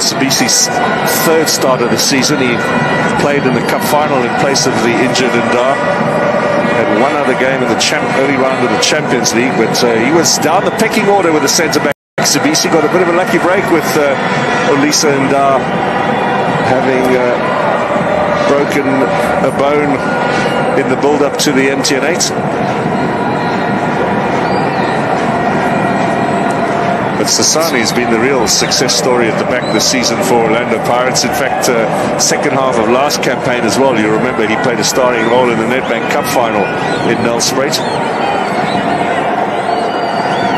Mitsubishi's third start of the season. He played in the cup final in place of the injured Ndar. Had one other game in the early round of the Champions League, but he was down the pecking order with the centre-back. Mitsubishi got a bit of a lucky break with Olisa Ndar having broken a bone in the build-up to the MTN8. But Sasani has been the real success story at the back this season for Orlando Pirates. In fact, second half of last campaign as well. You remember he played a starring role in the Nedbank Cup final in Nelspruit.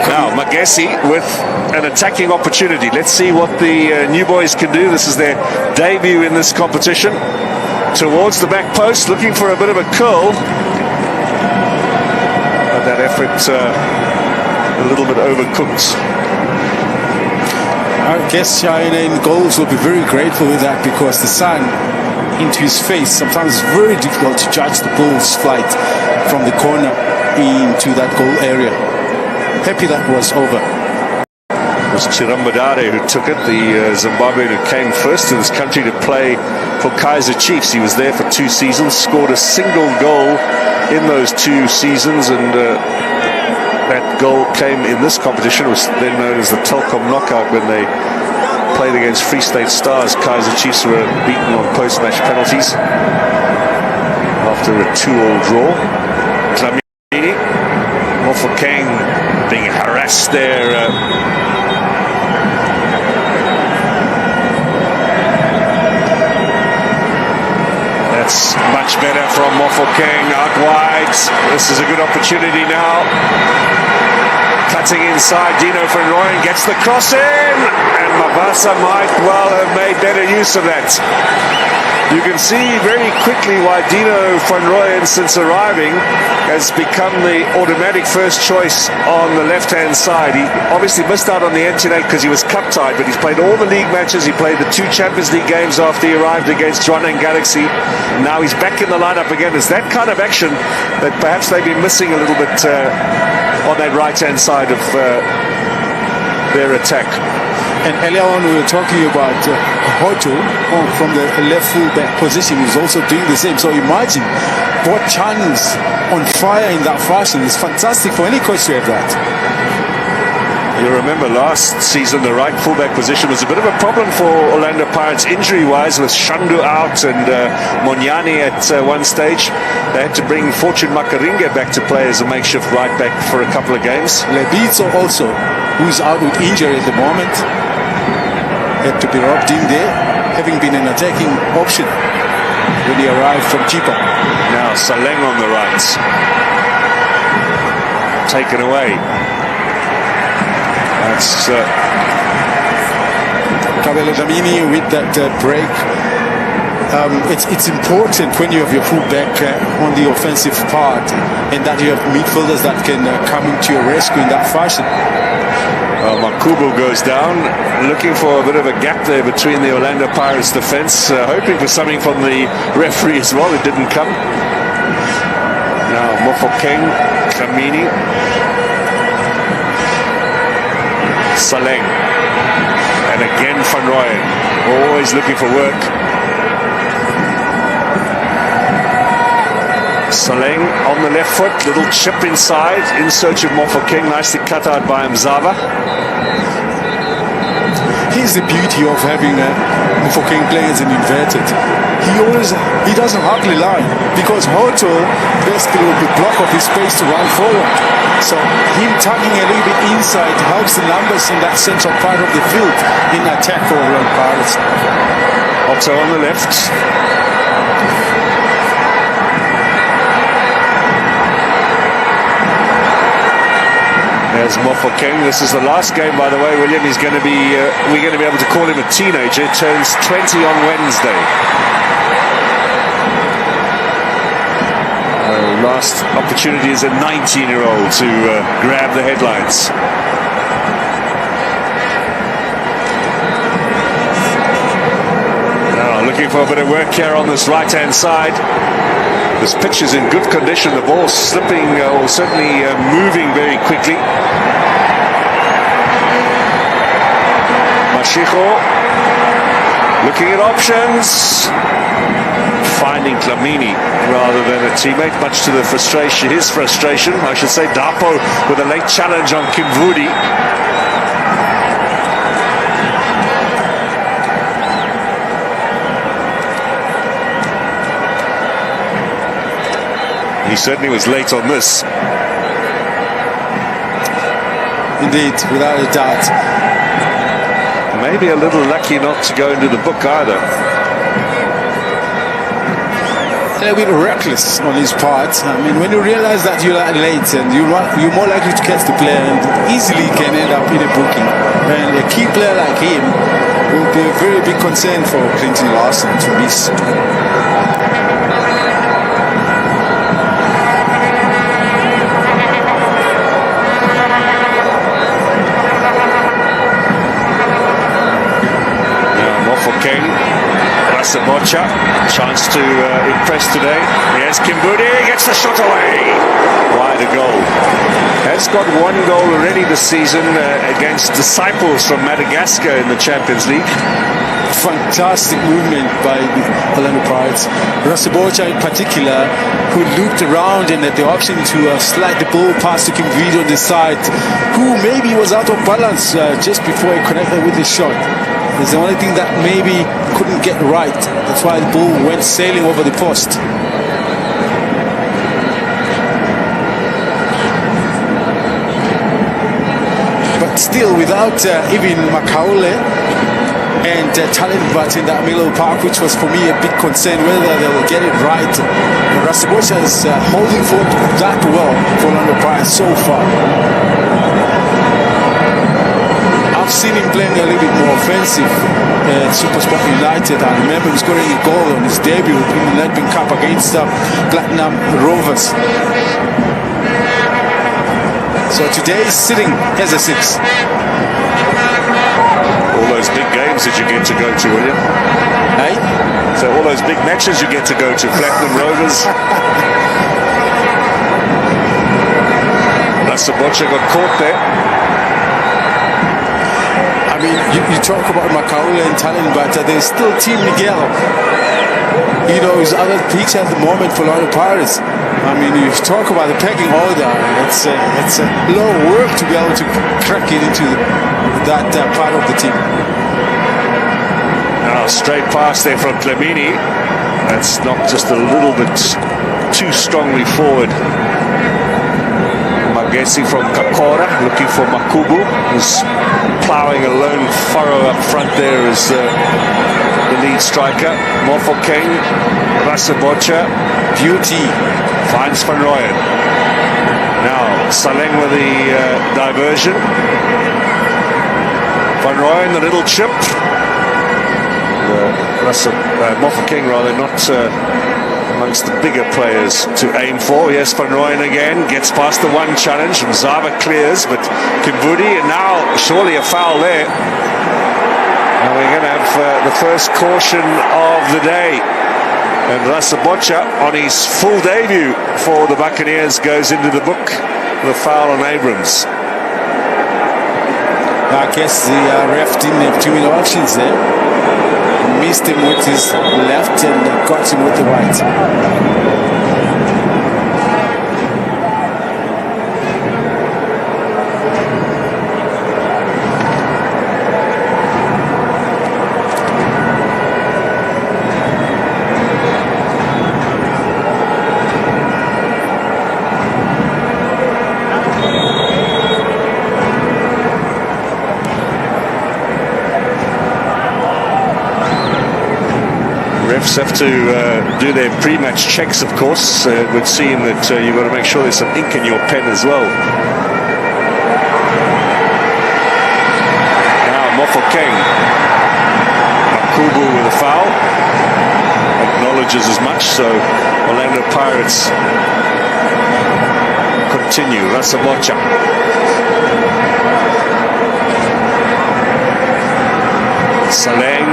Now Magesi with an attacking opportunity. Let's see what the new boys can do. This is their debut in this competition. Towards the back post, looking for a bit of a curl. But that effort a little bit overcooked. I guess in goals will be very grateful with that, because the sun into his face, sometimes it's very difficult to judge the ball's flight from the corner into that goal area. Happy that was over. It was Chirambadare who took it, the Zimbabwean who came first to this country to play for Kaizer Chiefs. He was there for 2 seasons, scored a single goal in those 2 seasons, and that goal came in this competition. It was then known as the Telkom knockout when they played against Free State Stars. Kaizer Chiefs were beaten on post-match penalties after a 2-2 draw. Dlamini, Mofokeng being harassed there. That's much better from Mofokeng out wide. This is a good opportunity now. Cutting inside, Dino van Rooyen gets the cross in, and Mabasa might well have made better use of that. You can see very quickly why Dino van Rooyen, since arriving, has become the automatic first choice on the left-hand side. He obviously missed out on the MTN8 because he was cup-tied, but he's played all the league matches. He played the 2 Champions League games after he arrived against Jwaneng Galaxy. Now he's back in the lineup again. It's that kind of action that perhaps they've been missing a little bit on that right-hand side of their attack. And earlier on we were talking about Hoto from the left full-back position. He's also doing the same. So imagine what chance on fire in that fashion. It's fantastic for any coach to have that. You remember last season the right fullback position was a bit of a problem for Orlando Pirates injury-wise, with Shandu out and Monyane at one stage. They had to bring Fortune Makaringa back to play as a makeshift right back for a couple of games. Lebitso also, who's out with injury at the moment, had to be robbed in there, having been an attacking option when he arrived from Chipa. Now Saleng on the right. Taken away. That's Kabelo Dlamini with that break. It's important when you have your fullback on the offensive part, and that you have midfielders that can come into your rescue in that fashion. Makubu goes down, looking for a bit of a gap there between the Orlando Pirates defense, hoping for something from the referee as well. It didn't come. Now Mofokeng, Kamini, Saleng, and again Van Rooyen, always looking for work. Saleng on the left foot, little chip inside, in search of Mofokeng, nicely cut out by Mzaba. Here's the beauty of having Mofokeng playing as an inverted. He doesn't hardly lie, because Hoto basically will be block off his space to run forward. So him tugging a little bit inside helps the numbers in that central part of the field in attack for Orlando Pirates. Otto on the left. There's Mofokeng. This is the last game, by the way, William. He's going to be, we're going to be able to call him a teenager. Turns 20 on Wednesday. Last opportunity as a 19-year-old to grab the headlines. Now looking for a bit of work here on this right-hand side. This pitch is in good condition. The ball slipping, or certainly moving very quickly. Mashiko Looking at options. Finding Dlamini rather than a teammate, much to the frustration, his frustration, I should say. Dapo with a late challenge on Kimvudi. He certainly was late on this. Indeed, without a doubt. Maybe a little lucky not to go into the book either. A bit reckless on his part. I mean, when you realize that you're late and you're more likely to catch the player and easily can end up in a booking. And a key player like him will be a very big concern for Clinton Larson to miss. Sabocha, chance to impress today. Yes, Kimvudi gets the shot away. Wide a goal. Has got one goal already this season against Disciples from Madagascar in the Champions League. Fantastic movement by the Orlando Pirates. Sabocha in particular, who looped around and had the option to slide the ball past to Kimvudi on the side, who maybe was out of balance just before he connected with the shot. It's the only thing that maybe couldn't get right. That's why the ball went sailing over the post. But still, without even Makaule and Talenvat in that middle park, which was for me a big concern whether they will get it right. Sabocha is holding forth that well for Orlando Pirates so far. I've seen him playing a little bit more offensive at SuperSport United. I remember him scoring a goal on his debut in the Nedbank Cup against Platinum Rovers. So today he's sitting as a 6. All those big games that you get to go to, will you? Hey? So all those big matches you get to go to, Platinum Rovers. Sabocha got caught there. I mean, you talk about Makaule and Talent, but there's still Team Miguel. You know, his other peaks at the moment for Orlando Pirates. I mean, you talk about the pecking order. It's a lot of work to be able to crack it into that part of the team. Now, straight pass there from Dlamini. That's knocked just a little bit too strongly forward. Magesi from Kakora looking for Makubu, who's ploughing a lone furrow up front there as the lead striker. Mofokeng, Sabocha, beauty, finds Van Rooyen. Now Saleng with the diversion. Van Rooyen, the little chip. Mofokeng rather, not amongst the bigger players to aim for. Yes, Van Rooyen again gets past the one challenge. Mzava clears, but Kimvudi, and now surely a foul there. And we're going to have the first caution of the day. And Sabocha, on his full debut for the Buccaneers, goes into the book with a foul on Abrams. I guess the ref didn't have too many options there. Missed him with his left and got him with the right. Refs have to do their pre-match checks, of course. It would seem that you've got to make sure there's some ink in your pen as well. Now Mofokeng. Makubu with a foul. Acknowledges as much, so Orlando Pirates continue. Sabocha. Saleng,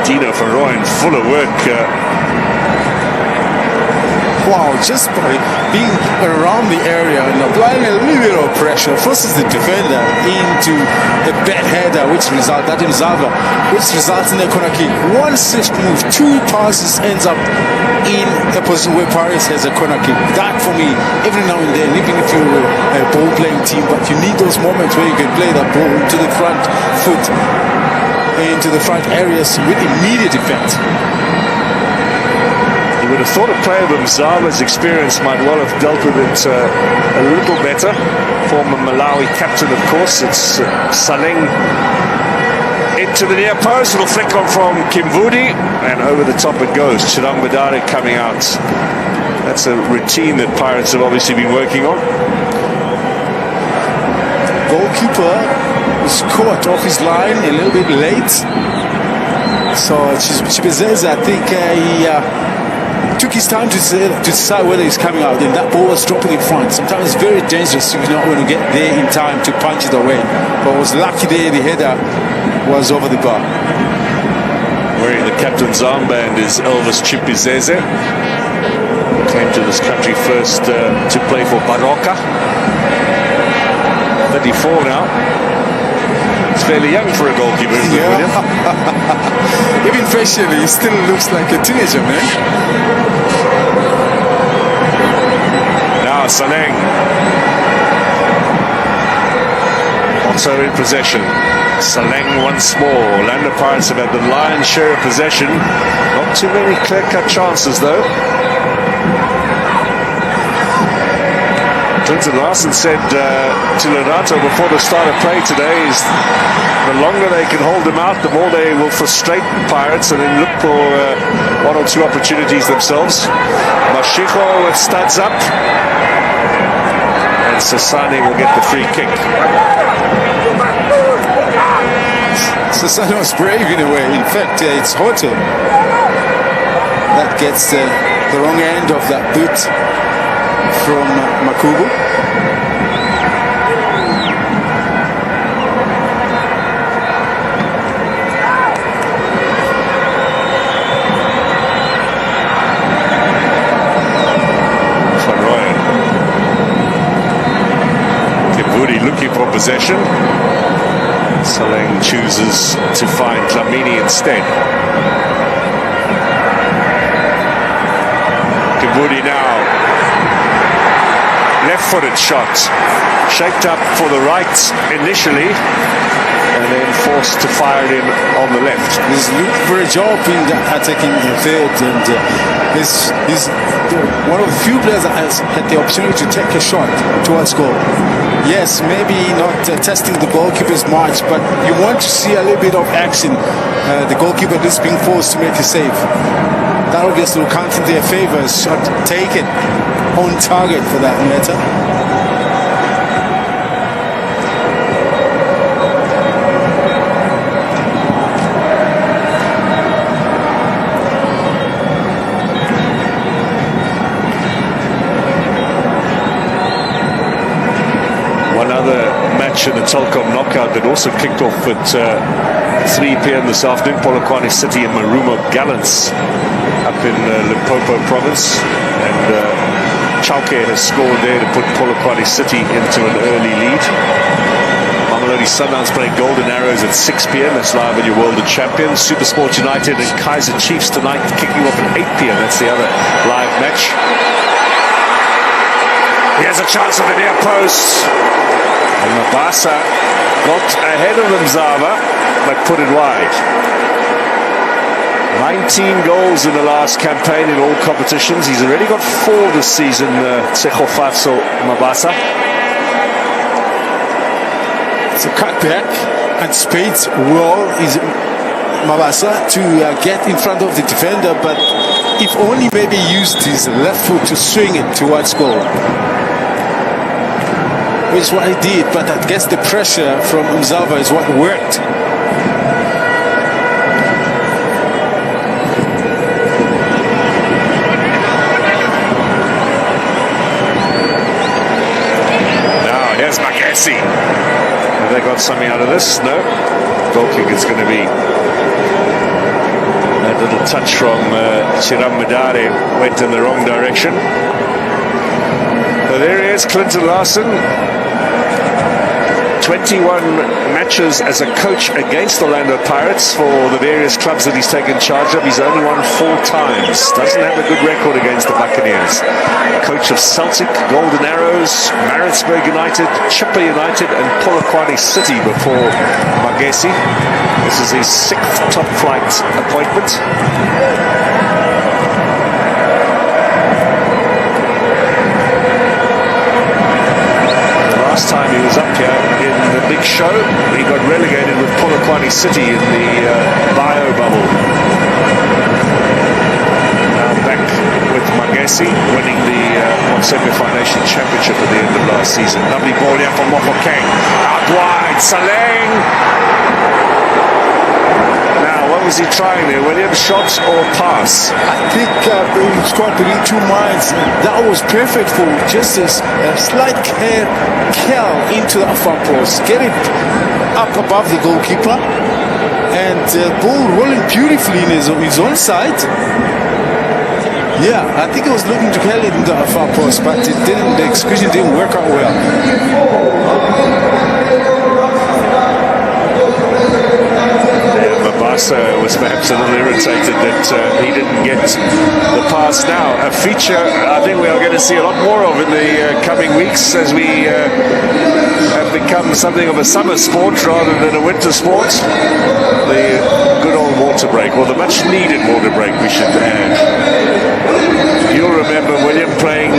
Dino Van Rooyen, full of work. wow, just by being around the area and applying a little bit of pressure, forces the defender into a bad header, which results in a corner kick. One swift move, two passes, ends up in a position where Paris has a corner kick. That for me, every now and then, even if you're a ball-playing team, but you need those moments where you can play that ball to the front foot, into the front areas with immediate effect. You would have thought a player of Mzava's experience might well have dealt with it a little better. Former Malawi captain, of course. It's Saleng into the near post. Little flick on from Kimvudi, and over the top it goes. Chirambadare coming out. That's a routine that Pirates have obviously been working on. Goalkeeper was caught off his line a little bit late. So Chibezeze, I think he took his time to decide whether he's coming out, and that ball was dropping in front. Sometimes it's very dangerous if you're not going to get there in time to punch it away. But I was lucky there, the header was over the bar. Wearing the captain's armband is Elvis Chipizeze. Came to this country first to play for Baroka. 34 now. It's fairly young for a goalkeeper, isn't it, William? Even facially, he still looks like a teenager, man. Now Saleng. Also in possession. Saleng once more. Orlando Pirates have had the lion's share of possession. Not too many clear-cut chances, though. Clinton Larson said to Leonardo before the start of play today is the longer they can hold them out, the more they will frustrate Pirates and then look for one or two opportunities themselves. Mashiko with studs up, and Sasani will get the free kick. Sasani was brave in a way. In fact, it's Hoto that gets the wrong end of that boot from Makubu. Kiburi looking for possession. Saleng chooses to find Dlamini instead. Kiburi now. Left-footed shot, shaped up for the right initially, and then forced to fire it in on the left. He's looking for a job in the attacking third, and he's one of the few players that has had the opportunity to take a shot towards goal. Yes, maybe not testing the goalkeepers much, but you want to see a little bit of action. The goalkeeper at least being forced to make a save. That obviously will count in their favor. Shot taken on target for that matter. One other match in the Telkom knockout that also kicked off at 3 p.m. this afternoon. Polokwane City and Marumo Gallants up in Limpopo province, and Chauke has scored there to put Polokwane City into an early lead. Mamelodi Sundowns playing Golden Arrows at 6 p.m. That's live on your World of Champions. Supersport United and Kaizer Chiefs tonight kicking off at 8 p.m. That's the other live match. He has a chance at the near post. And Mabasa got ahead of Mzava, but put it wide. 19 goals in the last campaign in all competitions. He's already got 4 this season, Sekhukhune Mabasa. It's a cutback, and Spades will is Mabasa to get in front of the defender, but if only maybe used his left foot to swing it towards goal. Which is what he did, but I guess the pressure from Mzava is what worked. Now here's Magesi. Have they got something out of this? No. Goal kick is going to be a That little touch from Chiram Madare went in the wrong direction. So there he is, Clinton Larson. 21 matches as a coach against Orlando Pirates for the various clubs that he's taken charge of. He's only won 4 times. Doesn't have a good record against the Buccaneers. Coach of Celtic, Golden Arrows, Maritzburg United, Chippa United and Polokwane City before Magesi. This is his 6th top flight appointment. Last time he was up here in the big show, he got relegated with Polokwane City in the bio bubble. Now back with Magesi, winning the Monseko Foundation Championship at the end of last season. Lovely ball here from Mofokeng. Out wide, Saleng. Now, what was he trying there? William, shot or pass? I think he was caught between 2 minds. That was perfect for just a slight curl into the far post. Get it up above the goalkeeper. And ball rolling beautifully in his own side. Yeah, I think he was looking to curl it into the far post, but the execution didn't work out well. Was perhaps a little irritated that he didn't get the pass now. A feature I think we are going to see a lot more of in the coming weeks as we have become something of a summer sport rather than a winter sport. The good old water break, or the much needed water break, we should add. You'll remember, William, playing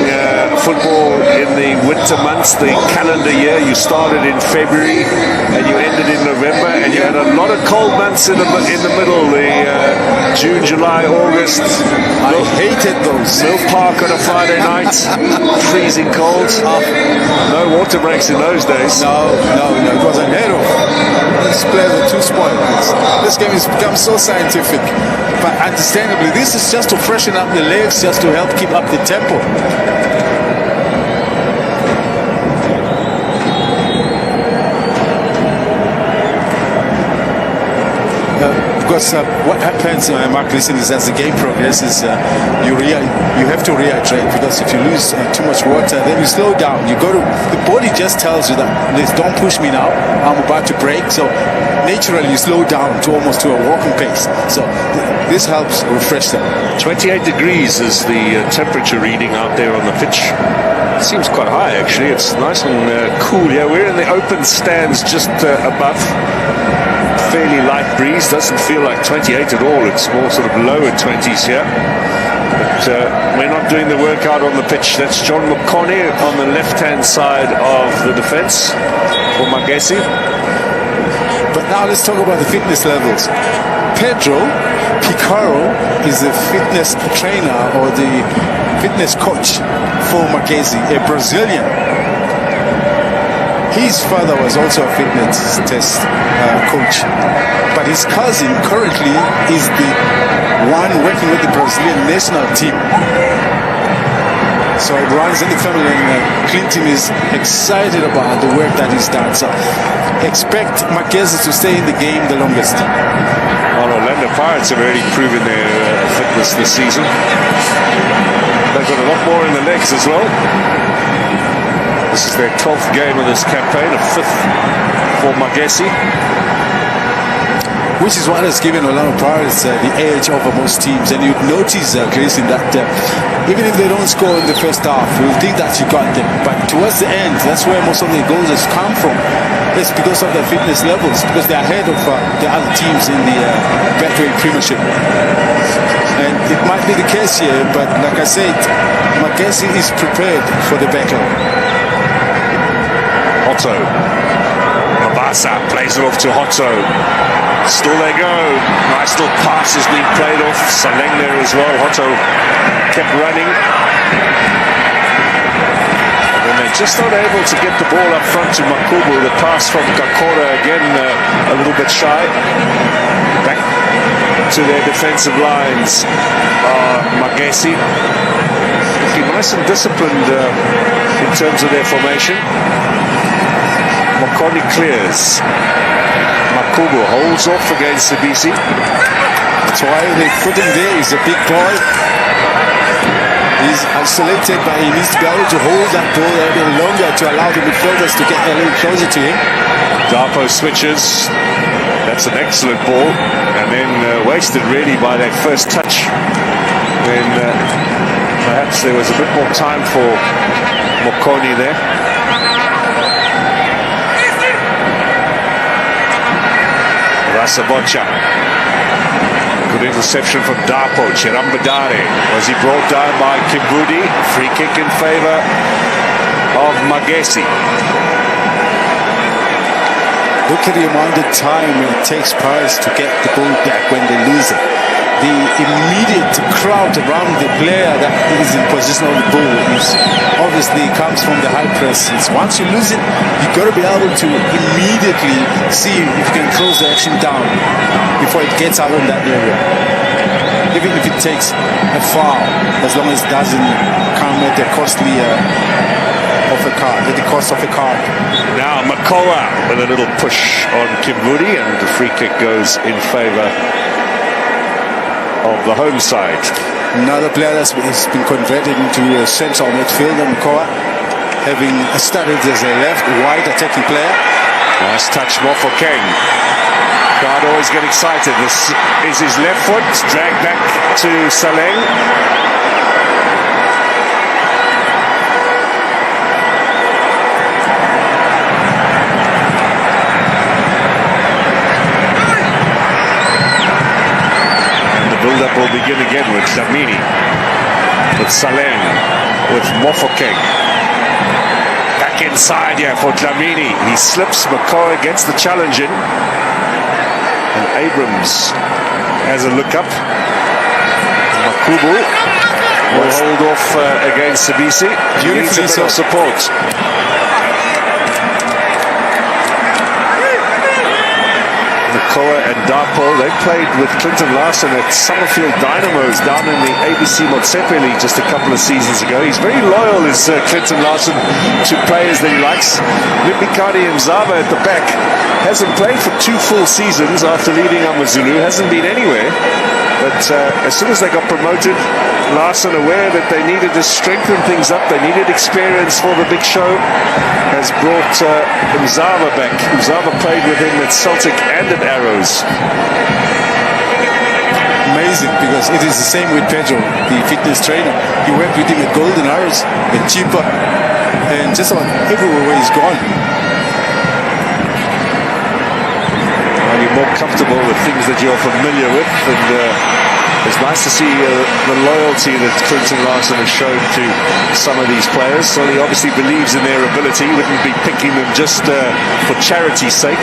football in the winter months, the calendar year. You started in February and you ended in November, and you had a lot of cold months in the middle, the June, July, August. I hated those. Mill Park on a Friday night, freezing cold. No water breaks in those days. No, it was unheard of. These players are too spoiled. This game has become so scientific. But understandably, this is just to freshen up the legs, just to help keep up the tempo. Because what happens, Mark, listen, is as the game progresses, you have to rehydrate, because if you lose too much water, then you slow down. The body just tells you that, don't push me now, I'm about to break. So naturally you slow down to almost to a walking pace. So this helps refresh them. 28 degrees is the temperature reading out there on the pitch. It seems quite high actually. It's nice and cool here. We're in the open stands just above. Fairly light breeze, doesn't feel like 28 at all. It's more sort of lower 20s here. But we're not doing the workout on the pitch. That's John McConney on the left-hand side of the defense for Magesi. But now let's talk about the fitness levels. Pedro Picaro is the fitness trainer or the fitness coach for Magesi, a Brazilian. His father was also a fitness test coach, but his cousin currently is the one working with the Brazilian national team. So it runs in the family, and Clinton is excited about the work that he's done. So expect Magesi to stay in the game the longest. Well, Orlando Pirates have already proven their fitness this season. They've got a lot more in the legs as well. This is their 12th game of this campaign, a 5th for Magesi. Which is what has given Orlando Pirates the edge over most teams. And you'd notice, Chris, in that even if they don't score in the first half, you'll think that you got them. But towards the end, that's where most of the goals has come from. It's because of their fitness levels, because they're ahead of the other teams in the Betway Premiership. And it might be the case here, but like I said, Magesi is prepared for the battle. Hotto. Mabasa plays it off to Hotto. Still they go. Nice little pass is being played off. Saleng there as well. Hotto kept running. And then they're just not able to get the ball up front to Makubu. The pass from Kakora again a little bit shy. Back to their defensive lines. Magesi looking nice and disciplined in terms of their formation. Makoni clears. Makubu holds off against Sabisi. That's why they put him there. He's a big boy. He's isolated, but he needs to be able to hold that ball a bit longer to allow the midfielders to get a little closer to him. Dapo switches. That's an excellent ball. And then wasted really by that first touch. When perhaps there was a bit more time for Mokoni there. Rasabocha. Good interception from Dapo. Chirambadare. Was he brought down by Kimbudi? Free kick in favor of Magesi. Look at the amount of time it takes Spurs to get the ball back when they lose it. The immediate crowd around the player that is in possession of the ball is obviously comes from the high press. Once you lose it, you've got to be able to immediately see if you can close the action down before it gets out in that area. Even if it takes a foul, as long as it doesn't come at the costly of a card, at the cost of a card. Now Makoa with a little push on Kimbudi, and the free kick goes in favor of the home side. Another player that's been converted into a central midfielder, Makoa, having started as a left wide attacking player. Nice touch, Mofokeng. Crowd always get excited. This is his left foot, dragged back to Saleng. Build-up will begin again with Dlamini, with Saleng, with Mofokeng. Back inside here for Dlamini. He slips. Makoa gets the challenge in. And Abrams has a look up. Makubu will hold off against Sabisi. He needs a bit of support. Makoa and Dapo, they played with Clinton Larson at Summerfield Dynamos down in the ABC Motsepe League just a couple of seasons ago. He's very loyal, is Clinton Larson, to players that he likes. Limbikani Mzaba at the back hasn't played for 2 full seasons after leaving Amazulu, hasn't been anywhere. But as soon as they got promoted, Larson, aware that they needed to strengthen things up, they needed experience for the big show, has brought Mzaba back. Mzaba played with him at Celtic and at Arrows. Amazing, because it is the same with Pedro, the fitness trainer. He worked with him at Golden Arrows, at Chimpa, and just about everywhere where he's gone. Well, you're more comfortable with things that you're familiar with, and it's nice to see the loyalty that Clinton Larson has shown to some of these players. So he obviously believes in their ability, wouldn't be picking them just for charity's sake.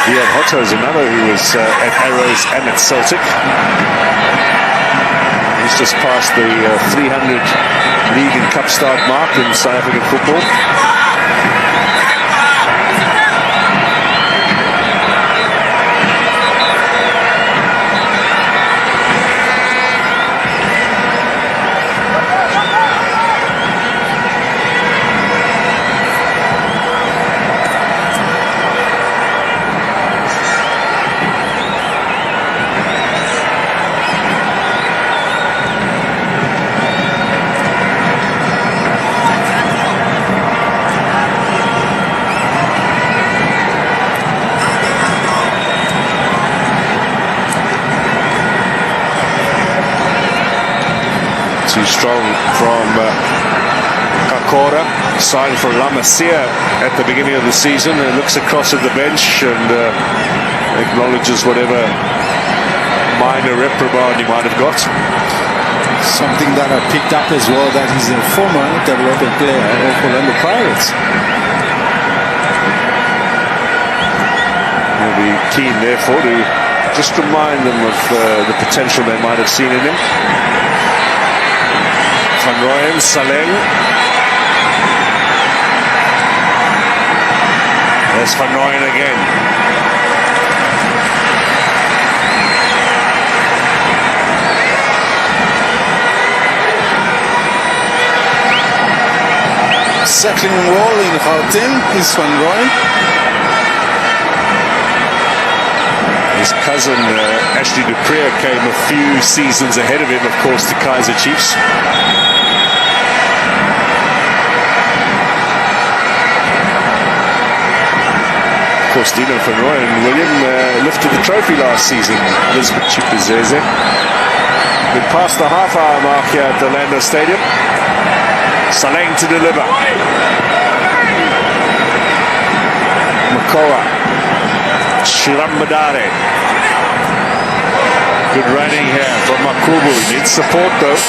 Ian Hotto is another who was at Arrows and at Celtic. He's just passed the 300 league and cup start mark in South African football. Too strong from Kakora, signed for La Masia at the beginning of the season, and looks across at the bench and acknowledges whatever minor reprimand he might have got. Something that I picked up as well, that he's a former development player of Orlando Pirates. We'll be keen, therefore, to just remind them of the potential they might have seen in him. Van Rooyen, Saleng. There's Van Rooyen again. settling well in Gauteng is Van Rooyen. His cousin Ashley Dupree came a few seasons ahead of him, of course, to Kaizer Chiefs. Of course, Dino van Rooyen and William lifted the trophy last season. Elizabeth Chipuzeze. We're past the half-hour mark here at the Orlando Stadium. Saleng to deliver. Makoa. Shirambadare. Good running here from Makubu. He needs support though.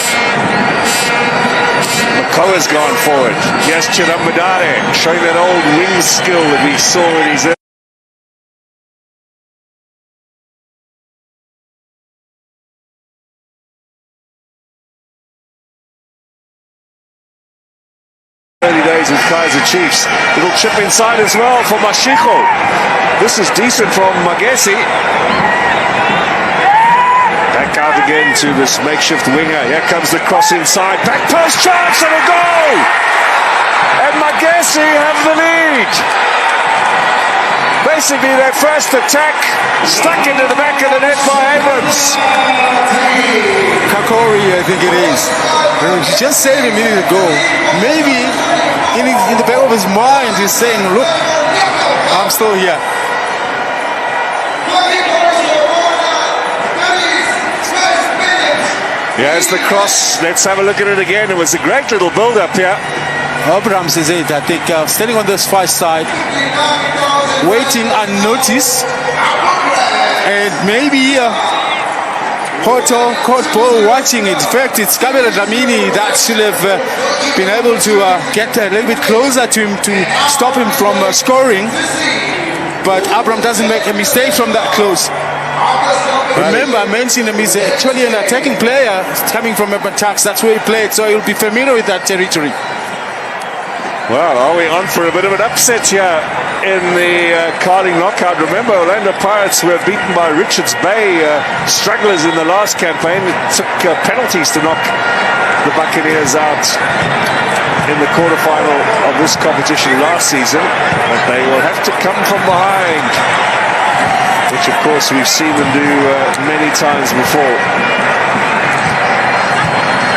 Makoa's gone forward. Yes, Chirambadare showing that old wing skill that we saw in his early days with Kaizer Chiefs. Little chip inside as well for Mashiko. This is decent from Magesi. Back out again to this makeshift winger. Here comes the cross inside. Back post chance and a goal! And Magesi have the lead. Basically their first attack stuck into the back of the net by Abrams. Kakori, I think it is. He just said a minute ago, maybe in the back of his mind he's saying, look, I'm still here. Here's the cross. Let's have a look at it again. It was a great little build-up here. Abrams is it, I think, standing on this far side, waiting unnoticed, and maybe Porto caught ball watching it. In fact, it's Gabriel Dlamini that should have been able to get a little bit closer to him to stop him from scoring, but Abrams doesn't make a mistake from that close. Remember, I mentioned him, he's actually an attacking player coming from attacks. That's where he played, so he'll be familiar with that territory. Well, are we on for a bit of an upset here in the Carling knockout? Remember, Orlando Pirates were beaten by Richards Bay, strugglers in the last campaign. It took penalties to knock the Buccaneers out in the quarterfinal of this competition last season. But they will have to come from behind, which of course we've seen them do many times before.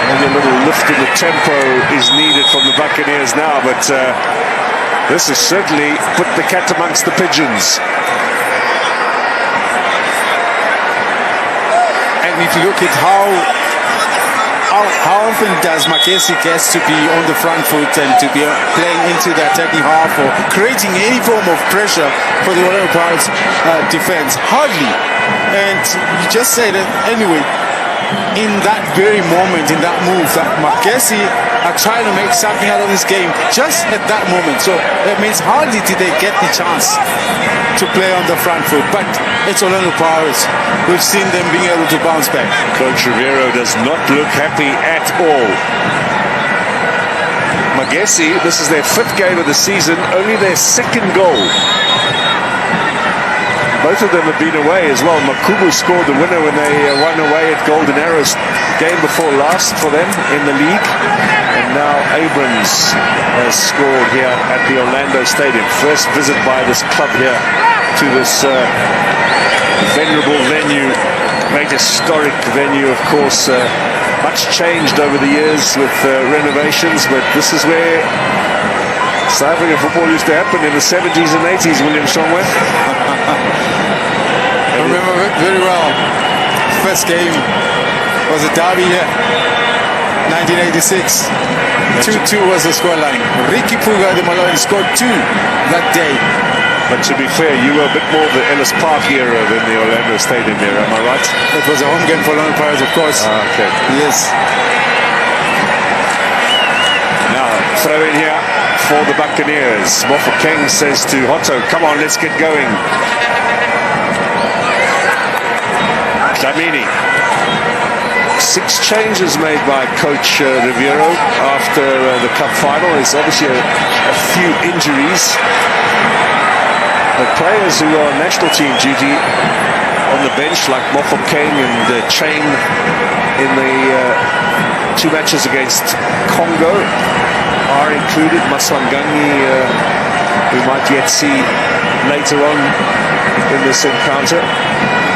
Maybe a little lift in the tempo is needed from the Buccaneers now, but this has certainly put the cat amongst the pigeons. And if you look at how often does Magesi get to be on the front foot and to be playing into the attacking half or creating any form of pressure for the Orlando Pirates defense? Hardly. And you just said it anyway. In that very moment, in that move, that Magesi are trying to make something out of this game just at that moment. So that means hardly did they get the chance to play on the front foot. But it's Orlando Pirates. We've seen them being able to bounce back. Coach Ribeiro does not look happy at all. Magesi, this is their 5th game of the season, only their 2nd goal. Both of them have been away as well. Makubu scored the winner when they won away at Golden Arrows game before last for them in the league. And now Abrams has scored here at the Orlando Stadium. First visit by this club here to this venerable venue, great historic venue, of course. Much changed over the years with renovations, but this is where South African football used to happen in the 70s and 80s, William Shongwe. I remember it very well. First game was a derby here, 1986. 2-2 was the scoreline. Ricky Puga de Malone scored 2 that day. But to be fair, you were a bit more the Ellis Park era than the Orlando Stadium era, am I right? It was a home game for Orlando Pirates, of course. Okay. Yes. Now, throw in here for the Buccaneers. Mofokeng says to Hotto, come on, let's get going. Dlamini. 6 changes made by Coach Ribeiro after the Cup final. There's obviously a few injuries. The players who are on national team duty on the bench, like Mofokeng and Chain in the 2 matches against Congo. are included. Masangangi, we might yet see later on in this encounter.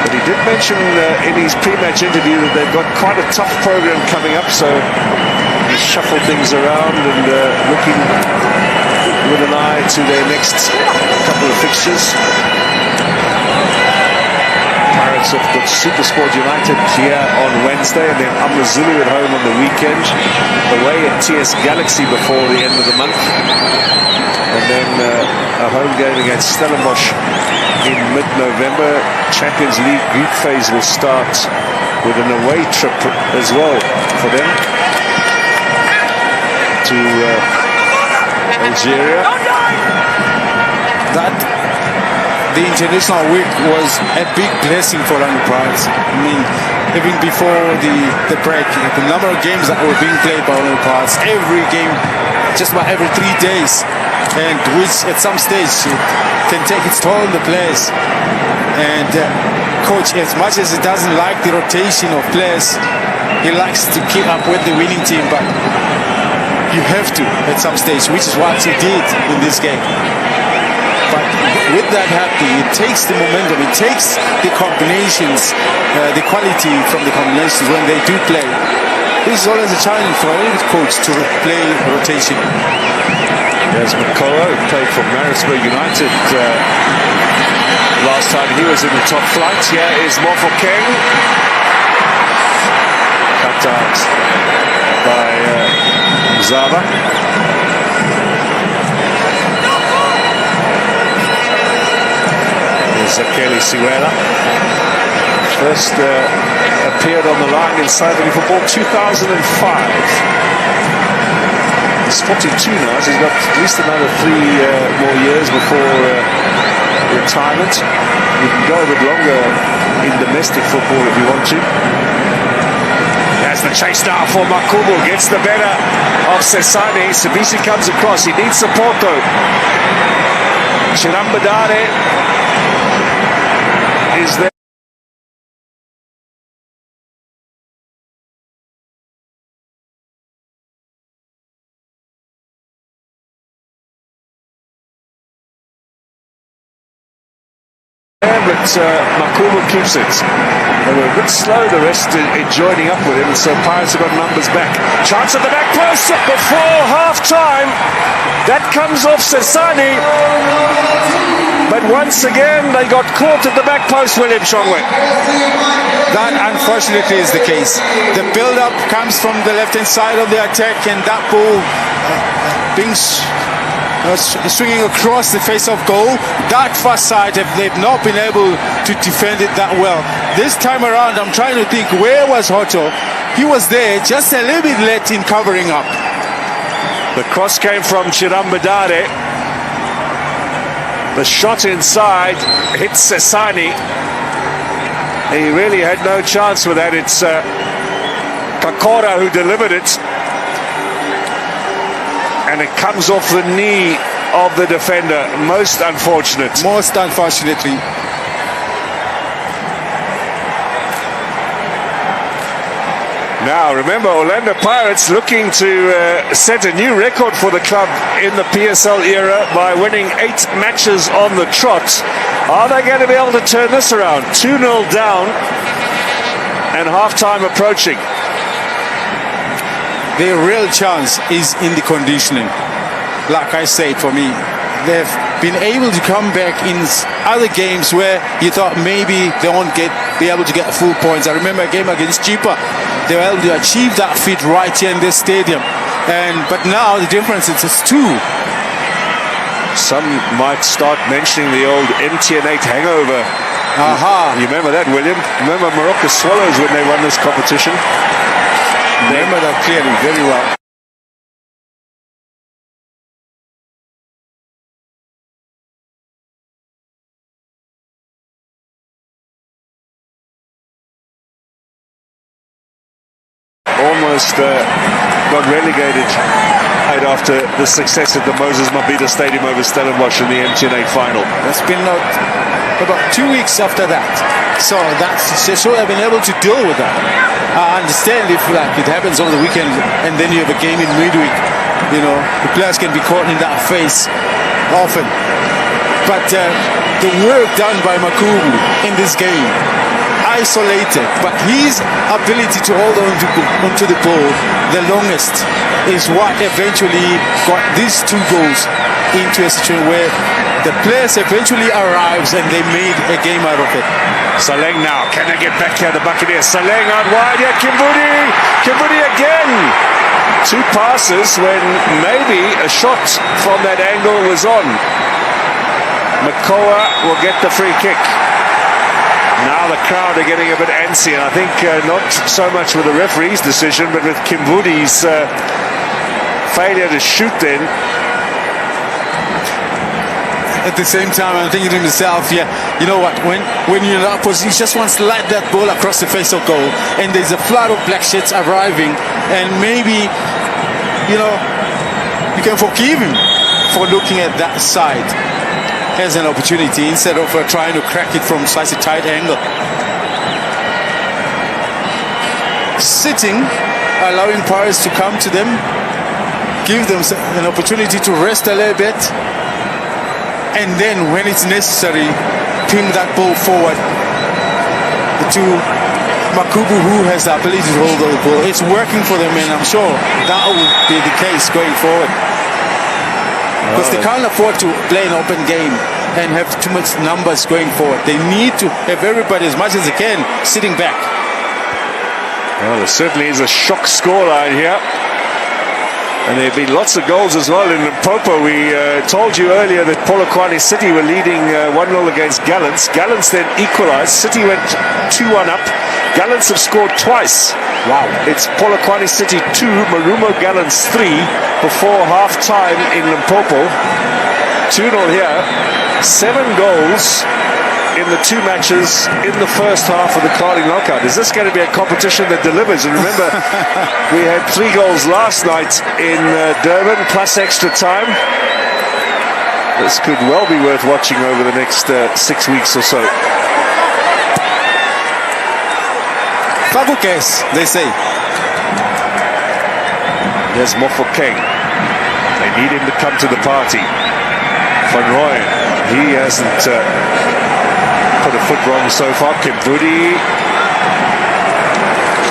But he did mention in his pre-match interview that they've got quite a tough program coming up, so he shuffled things around and looking with an eye to their next couple of fixtures. Pirates have got SuperSport United here on Wednesday, and then AmaZulu at home on the weekend. Away at TS Galaxy before the end of the month. And then a home game against Stellenbosch in mid-November. Champions League group phase will start with an away trip as well for them to Algeria. The international week was a big blessing for Orlando Pirates. I mean, even before the break, the number of games that were being played by Orlando Pirates, every game, just about every 3 days, and which at some stage can take its toll on the players. And coach, as much as he doesn't like the rotation of players, he likes to keep up with the winning team, but you have to at some stage, which is what he did in this game. But with that happening, it takes the momentum, it takes the combinations, the quality from the combinations when they do play. This is always a challenge for any coach to play rotation. There's Makolo, played for Maritzburg United last time he was in the top flight. Here is Mofokeng. Cut out by Zava. Zakeli Siwela first appeared on the line in South African football 2005. He's 42 now, so he's got at least another 3 more years before retirement. You can go a bit longer in domestic football if you want to. There's the chase now for Makubu, gets the better of Sesane. Sabisi comes across, he needs support though. Chirambadare is there. But Makubu keeps it. They were a bit slow, the rest in joining up with him, so Pirates have got numbers back. Chance at the back post before half-time. That comes off Sesani. But once again, they got caught at the back post, William Chongwe. That, unfortunately, is the case. The build-up comes from the left-hand side of the attack, and that ball being swinging across the face of goal. That far side, they've not been able to defend it that well. This time around, I'm trying to think, where was Hoto? He was there, just a little bit late in covering up. The cross came from Chirambadare. The shot inside hits Sesani. He really had no chance with that. It's Kakora who delivered it. And it comes off the knee of the defender. Most unfortunate. Most unfortunately. Now, remember, Orlando Pirates looking to set a new record for the club in the PSL era by winning 8 matches on the trot. Are they going to be able to turn this around? 2-0 down and half-time approaching. The real chance is in the conditioning. Like I said, for me, they've been able to come back in other games where you thought maybe they won't be able to get full points. I remember a game against Chipa. They were able to achieve that feat right here in this stadium. But now the difference is 2. Some might start mentioning the old MTN8 hangover. Aha. You remember that, William? Remember Morocco Swallows when they won this competition? Remember that clearly, very well. Almost got relegated right after the success at the Moses Mabhida Stadium over Stellenbosch in the MTN8 final. That's been about 2 weeks after that. So that's just so I've been able to deal with that. I understand if like it happens over the weekend and then you have a game in midweek. You know, the players can be caught in that phase often. But the work done by Makubu in this game, isolated, but his ability to hold onto the ball the longest is what eventually got these 2 goals into a situation where the players eventually arrives and they made a game out of it. Saleng now, can they get back here, the Buccaneers? Saleng out wide, yeah, Kimbudi again. 2 passes when maybe a shot from that angle was on. Makoa will get the free kick. Now the crowd are getting a bit antsy, and I think not so much with the referee's decision, but with Kimbudi's failure to shoot then. At the same time, I'm thinking to myself, yeah, you know what, when you're in that position, you just want to slide that ball across the face of goal, and there's a flood of black shirts arriving, and maybe, you know, you can forgive him for looking at that side as an opportunity instead of trying to crack it from such a tight angle. Sitting, allowing players to come to them, give them an opportunity to rest a little bit, and then when it's necessary, ping that ball forward to Makubu, who has the ability to hold the ball. It's working for them, and I'm sure that will be the case going forward. Because they can't afford to play an open game and have too much numbers going forward. They need to have everybody, as much as they can, sitting back. Well, there certainly is a shock scoreline here. And there have been lots of goals as well in Limpopo. We told you earlier that Polokwane City were leading 1-0 against Gallants. Gallants then equalized. City went 2-1 up. Gallants have scored twice. Wow. It's Polokwane City 2, Marumo Gallants 3 before half-time in Limpopo. 2-0 here. 7 goals in the 2 matches in the first half of the Carling knockout. Is this going to be a competition that delivers? And remember, we had 3 goals last night in Durban, plus extra time. This could well be worth watching over the next 6 weeks or so. Fabukes, they say. There's Mofokeng. They need him to come to the party. Van Rooyen, he hasn't put a foot wrong so far. Kimbudi.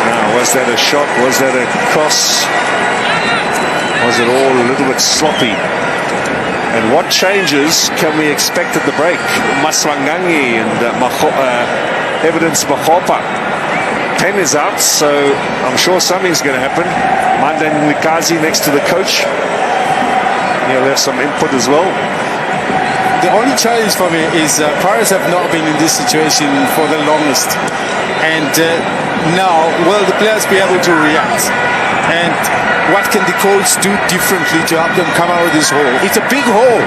Now, was that a shot? Was that a cross? Was it all a little bit sloppy? And what changes can we expect at the break? Maswangangi and Evidence Mahopa. Pen is out, so I'm sure something's going to happen. Mandan Nikazi next to the coach. He'll have some input as well. The only challenge for me is Paris have not been in this situation for the longest. And now, will the players be able to react? And what can the coach do differently to help them come out of this hole? It's a big hole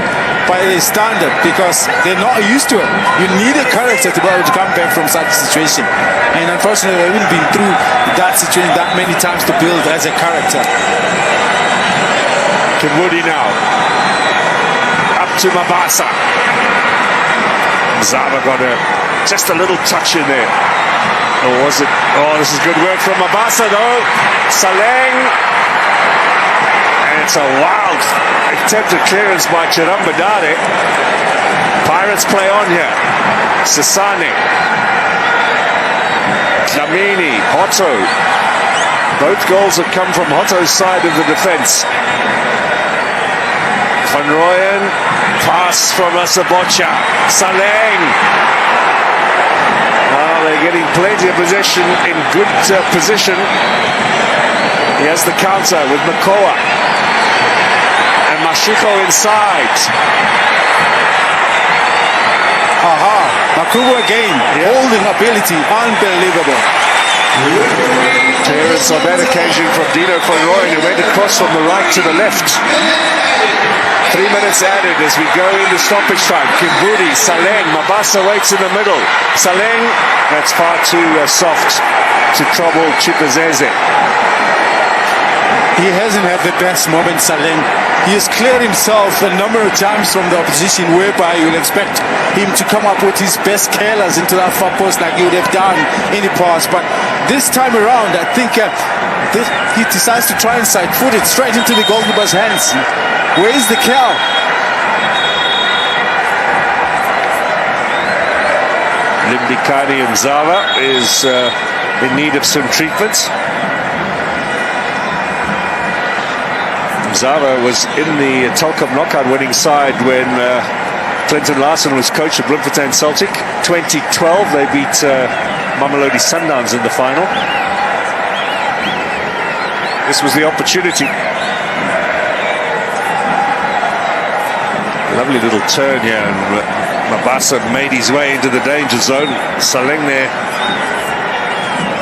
by the standard because they're not used to it. You need a character to be able to come back from such a situation. And unfortunately, they haven't been through that situation that many times to build as a character. Kimbudi now. To Mabasa. Zaba got just a little touch in there. Or was it? Oh, this is good work from Mabasa though. Saleng. And it's a wild attempted clearance by Chirambadare. Pirates play on here. Sasane. Dlamini. Hotto. Both goals have come from Hotto's side of the defense. Van Rooyen, pass from Asabocha. Saleng. Well, they're getting plenty of possession in good position. He has the counter with Makoa. And Mashiko inside. Aha, Makubu again. Yeah. Holding ability, unbelievable. Clearance on that occasion from Dino Van Rooyen, who went across from the right to the left. 3 minutes added as we go into stoppage time. Kimbudi, Saleng, Mabasa waits in the middle. Saleng, that's far too soft to trouble Chipazeze. He he hasn't had the best moment, Saleng. He has cleared himself a number of times from the opposition, whereby you will expect him to come up with his best curlers into that far post like he would have done in the past. But this time around, I think he decides to try and side-foot it straight into the goalkeeper's hands. Where is the curl? Limbikani Mzava is in need of some treatment. Mzava was in the Telkom knockout winning side when Clinton Larson was coach of Bloemfontein Celtic. 2012, they beat Mamelodi Sundowns in the final. This was the opportunity. Lovely little turn here, and Mabasa made his way into the danger zone. Saleng there.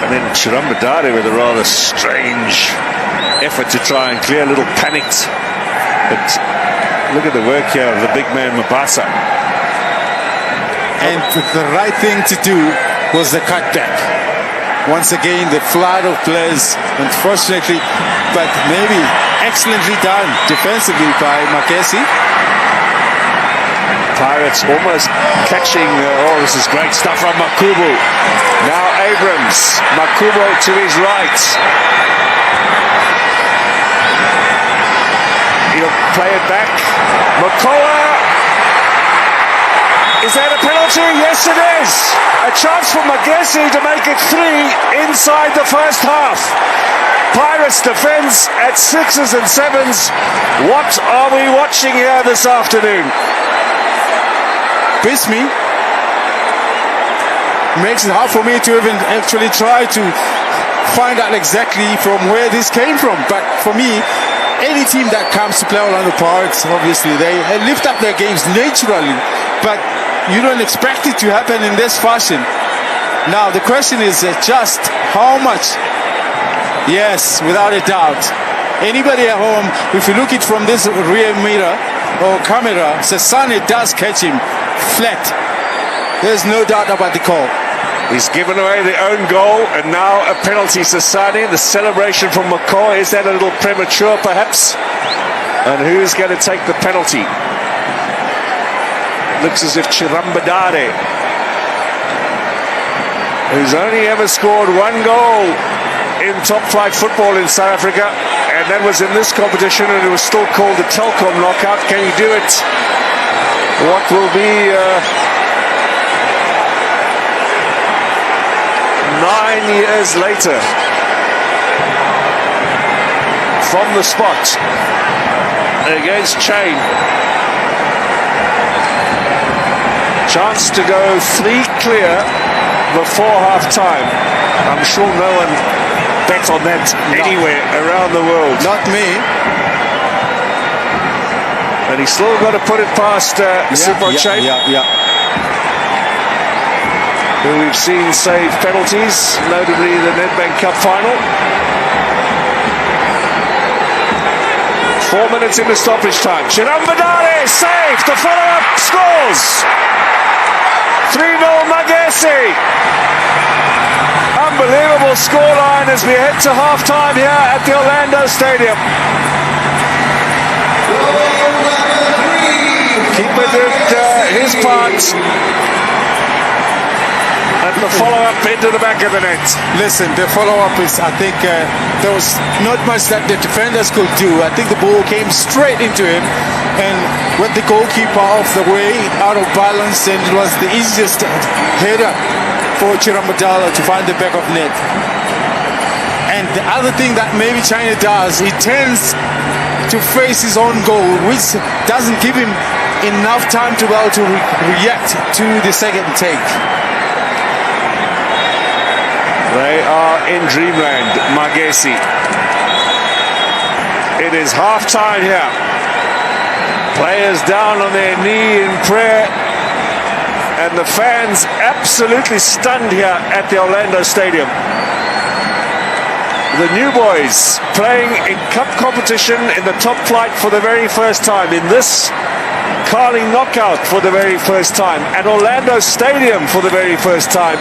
And then Chirambadare with a rather strange effort to try and clear, a little panicked. But look at the work here of the big man Mabasa. And the right thing to do was the cutback. Once again, the flood of players, unfortunately, but maybe excellently done defensively by Magesi. Pirates almost catching, this is great stuff from Makubu. Now Abrams, Makubu to his right. He'll play it back. Makoa. Is that a penalty? Yes, it is. A chance for Magesi to make it 3 inside the first half. Pirates defends at 6s and 7s. What are we watching here this afternoon? Bismi makes it hard for me to even actually try to find out exactly from where this came from. But for me, any team that comes to play Orlando Pirates, obviously they lift up their games naturally, but you don't expect it to happen in this fashion. Now the question is just how much? Yes, without a doubt. Anybody at home, if you look it from this rear mirror or camera, Sasane does catch him flat. There's no doubt about the call. He's given away the own goal, and now a penalty. Sasane, the celebration from McCoy, is that a little premature perhaps? And who's going to take the penalty? Looks as if Chirambadare, who's only ever scored 1 goal in top flight football in South Africa, and that was in this competition, and it was still called the Telkom knockout. Can he do it? What will be 9 years later from the spot against Chain? Chance to go 3 clear before half-time. I'm sure no one bet on that anywhere around the world. Not me. And he's still got to put it past Super Chain, who we've seen save penalties, notably the Nedbank Cup final. 4 minutes into stoppage time. Chirambadare saved. The follow-up scores. 3-0 Magesi. Unbelievable scoreline as we head to half-time here at the Orlando Stadium. Keeper did his part. And the follow-up into the back of the net. Listen, the follow-up is, I think, there was not much that the defenders could do. I think the ball came straight into him and went the goalkeeper off the way, out of balance, and it was the easiest header for Chirambadala to find the back of net. And the other thing that maybe China does, he tends to face his own goal, which doesn't give him enough time to be able to react to the second take. They are in dreamland, Magesi. It is half-time here. Players down on their knee in prayer, and the fans absolutely stunned here at the Orlando Stadium. The new boys playing in cup competition in the top flight for the very first time, in this Carling knockout for the very first time, at Orlando Stadium for the very first time.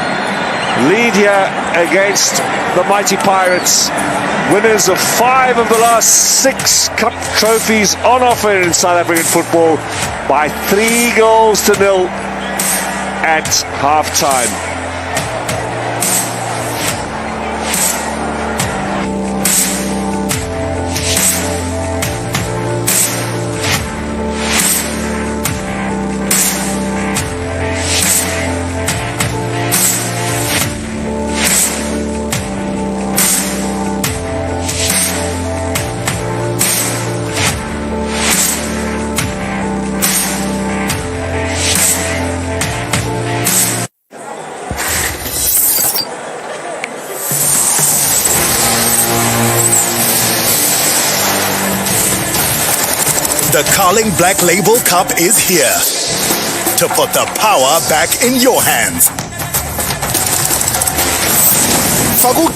lead here against the mighty Pirates. Winners of 5 of the last 6 cup trophies on offer in South African football by 3-0 at half-time. The Carling Black Label Cup is here to put the power back in your hands.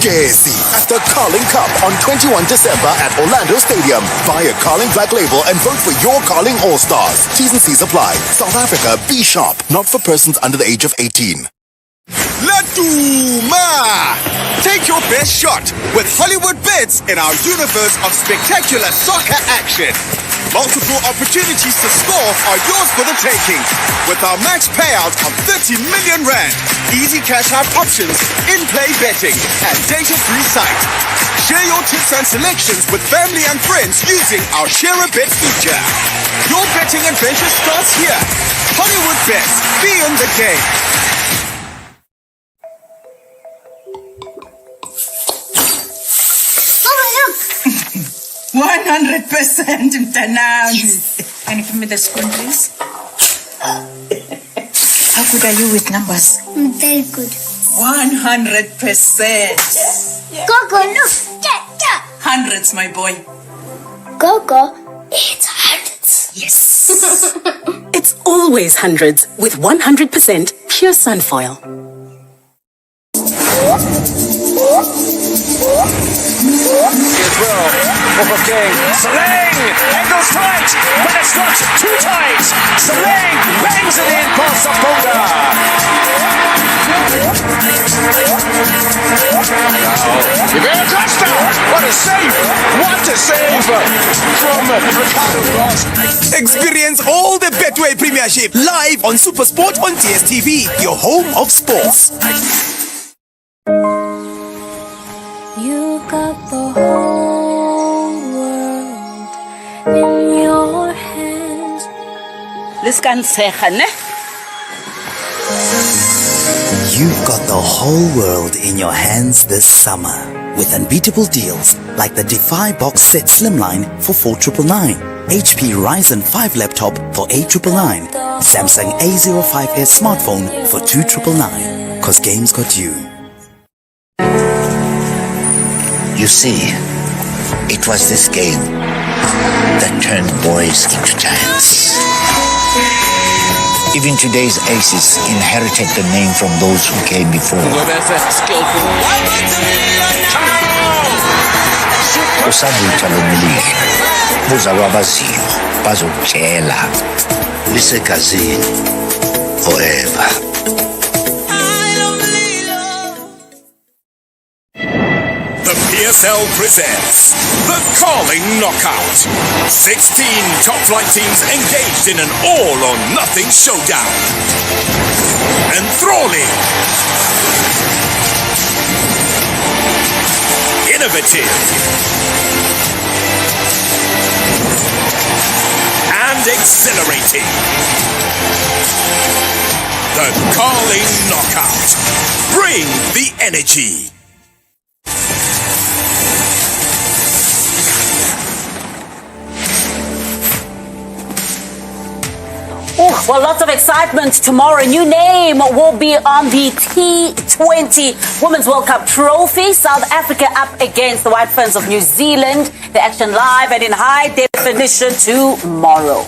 Magesi at the Carling Cup on 21 December at Orlando Stadium. Buy a Carling Black Label and vote for your Carling All-Stars. T's and C's apply. South Africa, be sharp. Not for persons under the age of 18. Laduma! Take your best shot with Hollywood Bets in our universe of spectacular soccer action. Multiple opportunities to score are yours for the taking with our max payout of 30 million rand. Easy cash out options, in-play betting, and data-free site. Share your tips and selections with family and friends using our Share a Bet feature. Your betting adventure starts here. Hollywood Bets, be in the game. Oh, look! 100% mtanams. Can you give me the spoon, please? How good are you with numbers? I'm very good. 100%. Gogo, look! Yeah. Hundreds, my boy. Gogo, it's hundreds. Yes. It's always hundreds with 100% pure sunfoil. As well, King. Salang angles right, but it's not too tight. Salang bangs it in past Aponga. Rivera Costa, what a save! What a save from Ricardo Ross. Experience all the Betway Premiership live on SuperSport on dstv, your home of sports. You got the whole world in your hands. This can say, You've got the whole world in your hands this summer with unbeatable deals like the Defy Box Set Slimline for 4,999, HP Ryzen 5 laptop for 8,999, Samsung A05s smartphone for 2,999. 'Cause games got you. You see, it was this game that turned boys into giants. Even today's aces inherited the name from those who came before. Usabutha lo miliki, buzalwa abaziyo, bazokutshela, lisegazini forever. The PSL presents the Carling Knockout. 16 top-flight teams engaged in an all-or-nothing showdown. Enthralling, innovative, and exhilarating. The Carling Knockout. Bring the energy. Well, lots of excitement tomorrow. A new name will be on the T20 Women's World Cup trophy. South Africa up against the White Ferns of New Zealand. The action live and in high definition tomorrow.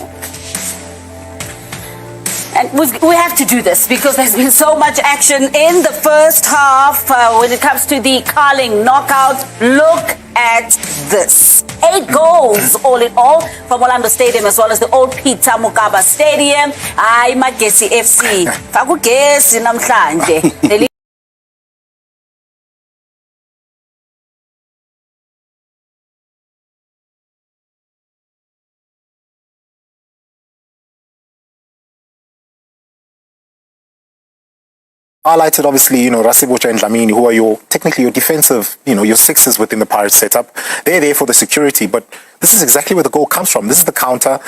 And we have to do this because there's been so much action in the first half when it comes to the Carling Knockout. Look at this. 8 goals all in all from Orlando Stadium as well as the old Peter Mokaba Stadium. Magesi FC. Fakugesi namhlanje. Highlighted, obviously, Rasebocha and Dlamini, who are technically your defensive, your sixes within the Pirates setup. They're there for the security, but this is exactly where the goal comes from. This is the counter,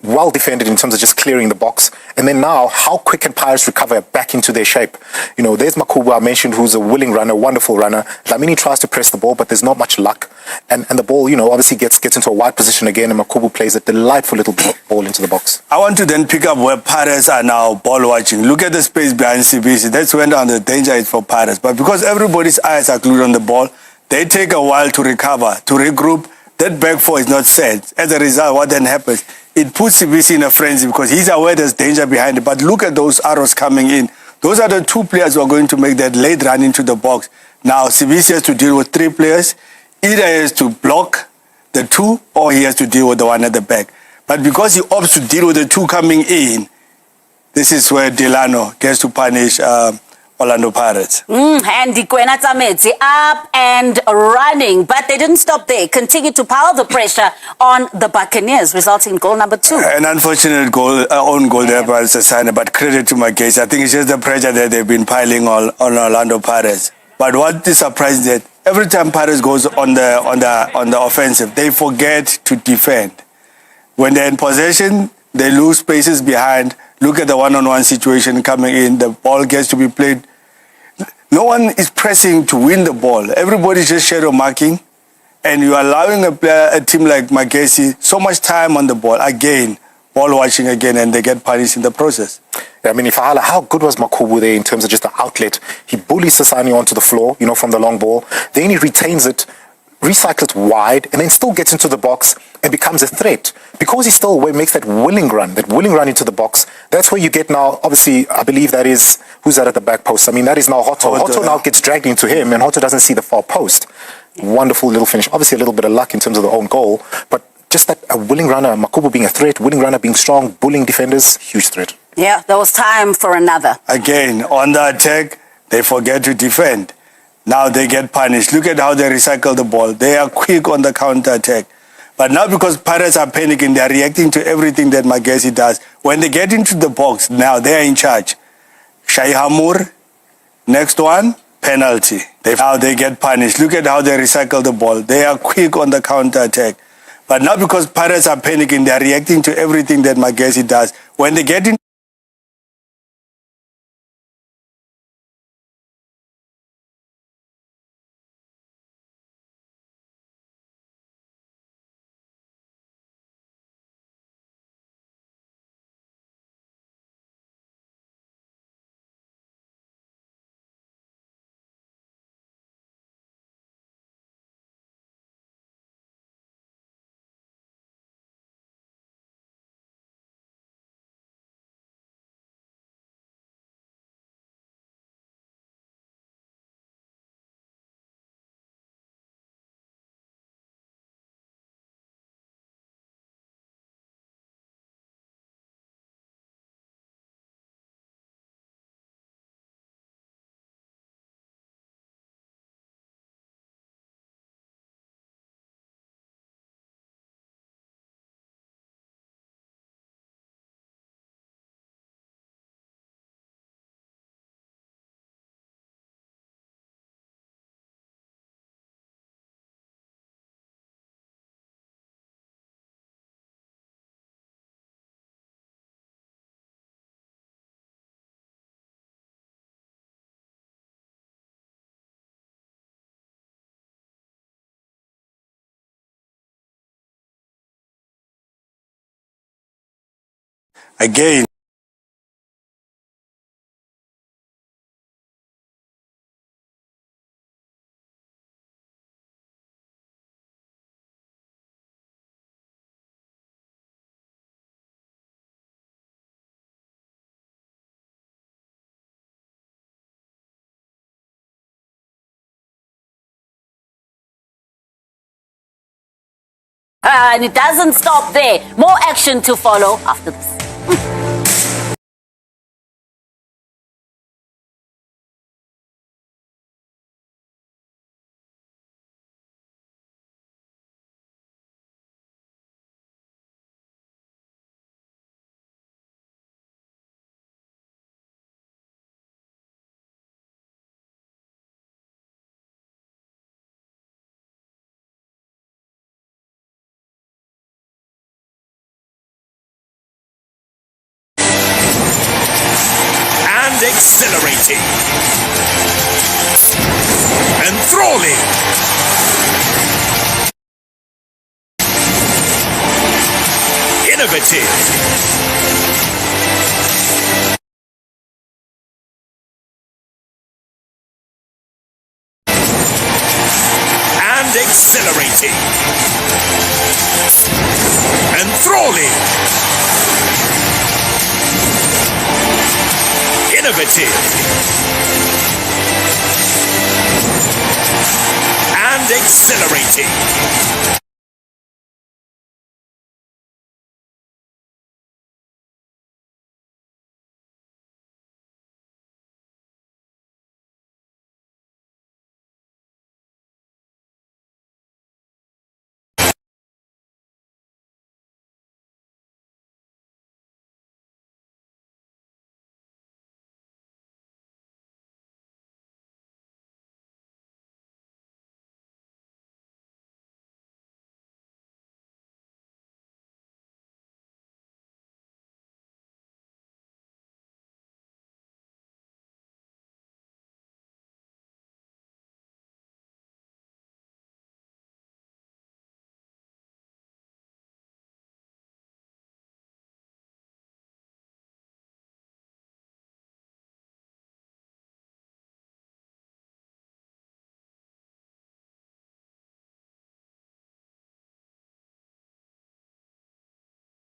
well defended in terms of just clearing the box. And then now, how quick can Pirates recover back into their shape? There's Makubu, I mentioned, who's a willing runner, wonderful runner. Dlamini tries to press the ball, but there's not much luck. And the ball, obviously gets into a wide position again, and Makubu plays a delightful little ball into the box. I want to then pick up where Pirates are now ball watching. Look at the space behind CBC. That's when the danger is for Pirates. But because everybody's eyes are glued on the ball, they take a while to recover, to regroup. That back four is not set. As a result, what then happens? It puts CBC in a frenzy because he's aware there's danger behind it. But look at those arrows coming in. Those are the two players who are going to make that late run into the box. Now, CBC has to deal with three players. Either he has to block the two or he has to deal with the one at the back. But because he opts to deal with the two coming in, this is where Delano gets to punish Orlando Pirates. And Dikwena Tsamedzi up and running, but they didn't stop there. Continued to pile the pressure on the Buccaneers, resulting in goal number 2. An unfortunate goal, own goal there by Sasana, but credit to Magesi. I think it's just the pressure that they've been piling on Orlando Pirates. But what is surprising is that every time Pirates goes on the offensive, they forget to defend. When they're in possession, they lose spaces behind. Look at the one-on-one situation coming in. The ball gets to be played. No one is pressing to win the ball. Everybody's just shadow marking. And you're allowing a team like Magesi so much time on the ball. Again, ball watching again, and they get punished in the process. Yeah, I mean, how good was Makubu there in terms of just the outlet? He bullies Sasani onto the floor, from the long ball. Then he retains it, recycles it wide, and then still gets into the box and becomes a threat. Because he still makes that willing run into the box, that's where you get now, obviously, I believe that is, who's that at the back post? I mean, that is now Hotto. Hotto now gets dragged into him, and Hotto doesn't see the far post. Wonderful little finish. Obviously, a little bit of luck in terms of the own goal, but just that a willing runner, Makubu being a threat, willing runner being strong, bullying defenders, huge threat. Yeah, there was time for another. Again, on the attack, they forget to defend. Now they get punished. Look at how they recycle the ball. They are quick on the counter-attack. But now because Pirates are panicking, they are reacting to everything that Magesi does. When they get into the box, now they are in charge. Shai Hamur, next one, penalty. Now they get punished. Look at how they recycle the ball. They are quick on the counter-attack. But now because Pirates are panicking, they are reacting to everything that Magesi does. When they get into again, And it doesn't stop there. More action to follow after this. accelerating, enthralling, innovative, and exhilarating, enthralling, innovative, and exhilarating.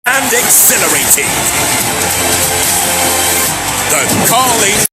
And exhilarating. The calling.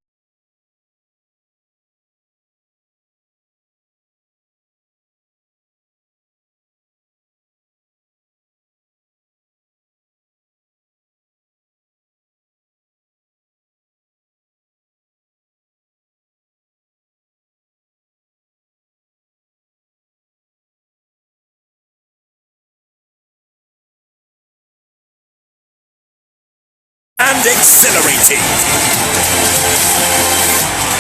And exhilarating.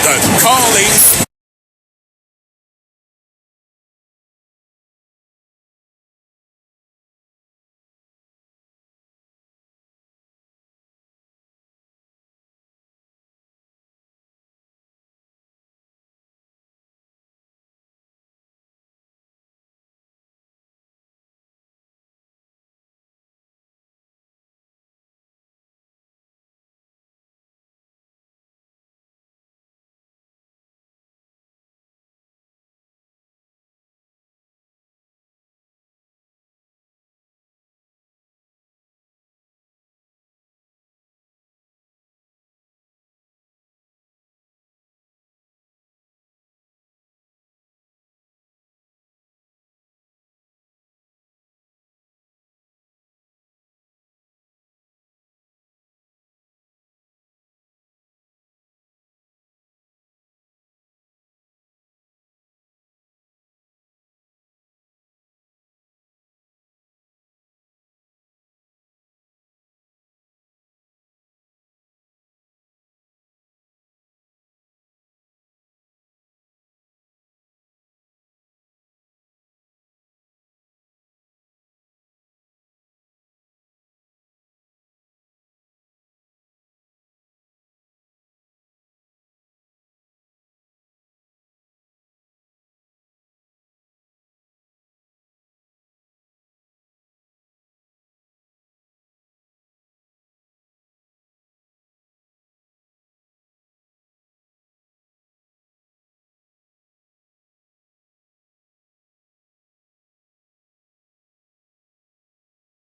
The calling.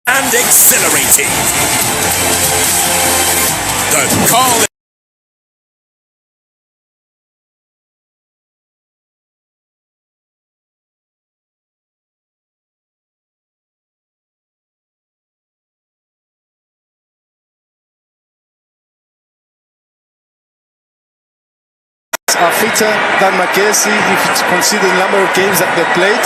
And exhilarating. The calling. Are fitter than Magesi if you consider the number of games that they played,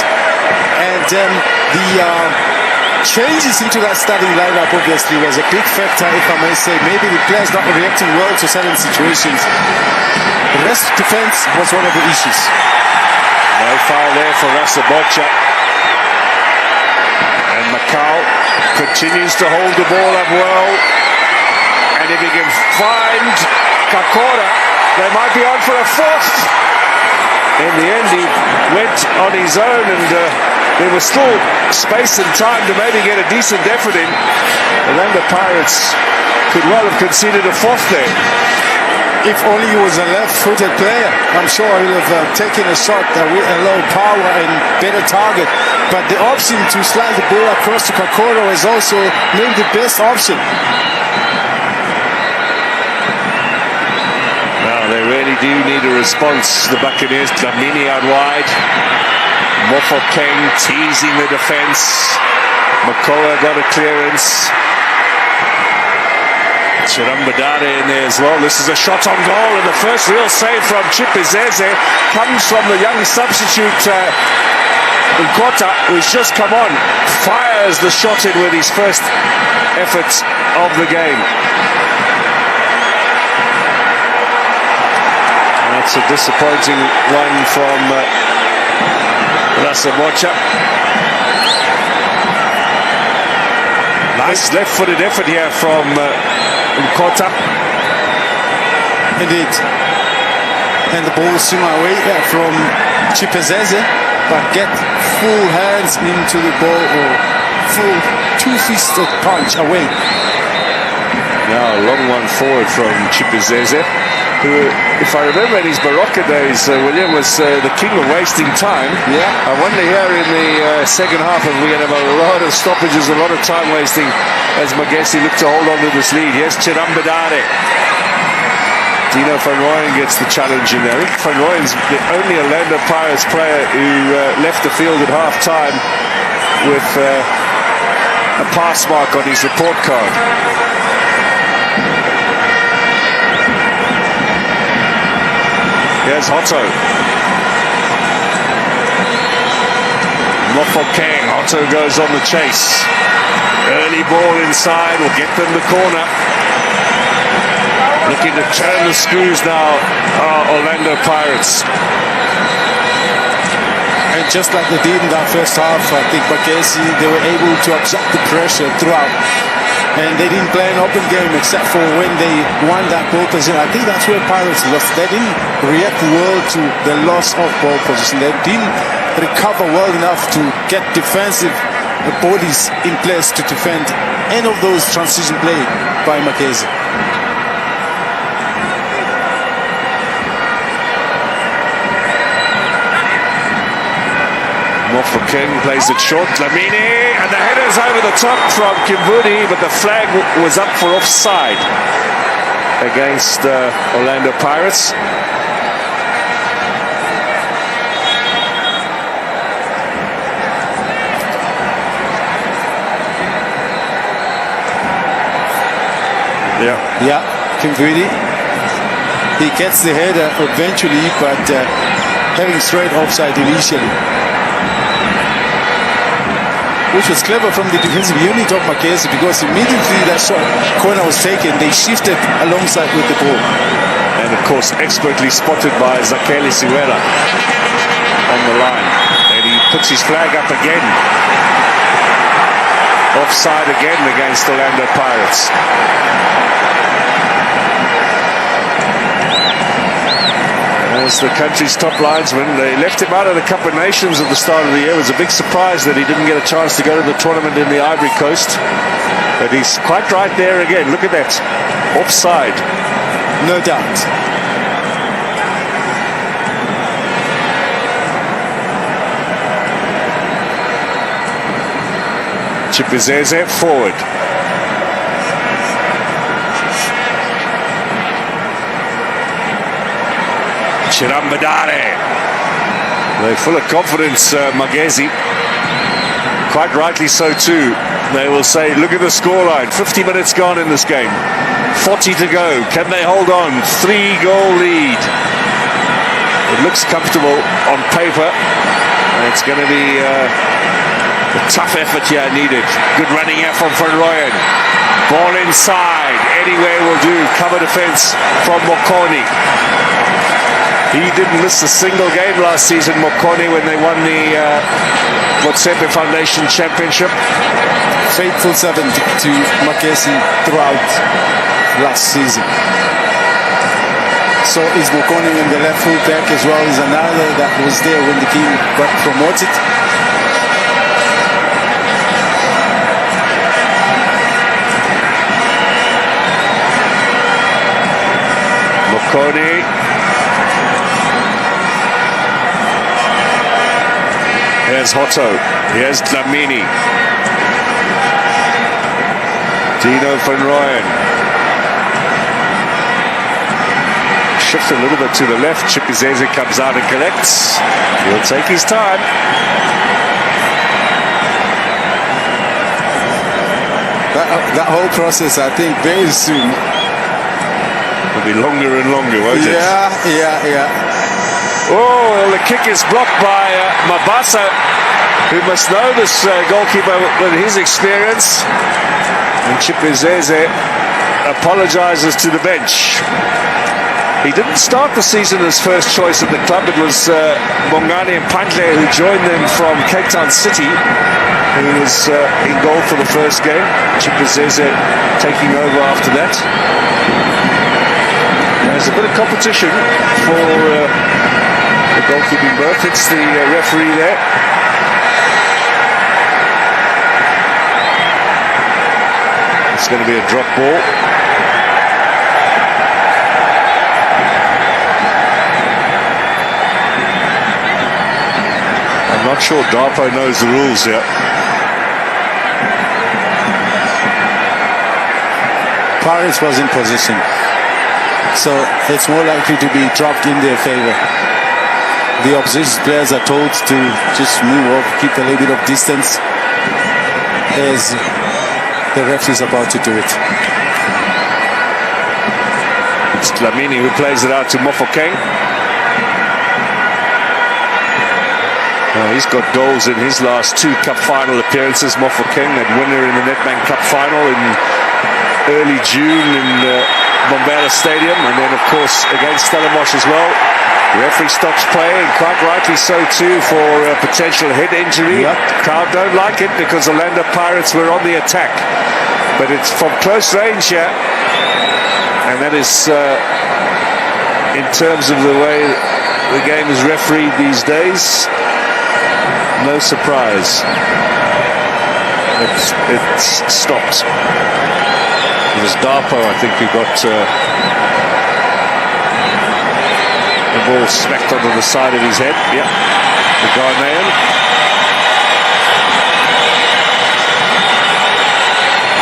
and the changes into that starting lineup obviously was a big factor, if I may say. Maybe the players not reacting well to certain situations. The rest defense was one of the issues. No foul there for Rasabocha. And Macau continues to hold the ball up well. And if he can find Kakora, They might be on for a fourth. In the end, he went on his own, and there was still space and time to maybe get a decent effort in. And then the Pirates could well have conceded a fourth there. If only he was a left-footed player, I'm sure he would have taken a shot with a low power and better target. But the option to slide the ball across to Kakoro is also maybe the best option. They really do need a response, the Buccaneers. Dlamini out wide. Mofokeng teasing the defense. Makoa got a clearance. Chirambadare in there as well. This is a shot on goal, and the first real save from Chipizeze comes from the young substitute Nkota, who's just come on. Fires the shot in with his first effort of the game. That's a disappointing one from Rasamocha. Nice left-footed effort here from Nkota. Indeed. And the ball swung away from Chipezeze, but get full hands into the ball or full two-fisted punch away. Now a long one forward from Chipezeze, who, if I remember in his Barocca days, William was the king of wasting time. Yeah. I wonder here in the second half if we're going to have a lot of stoppages, a lot of time wasting as Magesi looked to hold on to this lead. Yes, Chirambadare. Dino van Rooyen gets the challenge in there. Van Rooyen's the only Orlando Pirates player who left the field at half-time with a pass mark on his report card. Here's Hotto. Mofokeng. Hotto goes on the chase. Early ball inside will get them the corner. Looking to turn the screws now, Orlando Pirates. And just like they did in that first half, I think Magesi, they were able to absorb the pressure throughout. And they didn't play an open game except for when they won that ball position. I think that's where Pirates lost. They didn't react well to the loss of ball position. They didn't recover well enough to get defensive bodies in place to defend any of those transition play by Magesi. Mofokeng plays it short. Dlamini, and the header's over the top from Kimbudi, but the flag was up for offside against Orlando Pirates. Yeah, Kimbudi. He gets the header eventually, but having straight offside initially. Which was clever from the defensive unit of Magesi, because immediately that shot corner was taken, they shifted alongside with the ball. And of course, expertly spotted by Zakeli Siwela on the line. And he puts his flag up again. Offside again against Orlando Pirates. As the country's top linesman, they left him out of the Cup of Nations at the start of the year. It was a big surprise that he didn't get a chance to go to the tournament in the Ivory Coast. But he's quite right there again. Look at that. Offside. No doubt. Chipizeze forward. Chirambadare. They're full of confidence, Magesi. Quite rightly so too. They will say, look at the scoreline. 50 minutes gone in this game. 40 to go. Can they hold on? 3-goal lead. It looks comfortable on paper. It's going to be a tough effort here needed. Good running here from Van Rooyen. Ball inside. Anywhere will do. Cover defense from Mokoni. He didn't miss a single game last season, Mokoni, when they won the Motsepe Foundation Championship. Faithful servant to Magesi throughout last season. So is Mokoni in the left full back as well. Is another that was there when the team got promoted. Mokoni. Here's Hotto. Here's Dlamini. Dino van Rooyen. Shifts a little bit to the left. Chipizeze comes out and collects. He'll take his time. That whole process, I think, very soon will be longer and longer, won't it? Yeah. Oh, the kick is blocked by Mabasa, who must know this goalkeeper with his experience. And Chipizeze apologizes to the bench. He didn't start the season as first choice at the club. It was Bongani and Pantle who joined them from Cape Town City, who was in goal for the first game. Chipizeze taking over after that. There's a bit of competition for the goalkeeping berth. It's the referee there. It's going to be a drop ball. I'm not sure Darpo knows the rules yet. Pirates was in position, so it's more likely to be dropped in their favor. The opposition players are told to just move up, keep a little bit of distance as the ref is about to do it. It's Dlamini who plays it out to Mofokeng. He's got goals in his last two cup final appearances. Mofokeng, that winner in the Nedbank Cup final in early June in Bombela Stadium, and then of course against Stellenbosch as well. The referee stops play, and quite rightly so too, for a potential head injury. Yep. The crowd don't like it because Orlando Pirates were on the attack, but it's from close range here, and that is in terms of the way the game is refereed these days, no surprise. It's stopped. It was Darpo, I think, who got the ball smacked onto the side of his head. Yep, the Ghanaian.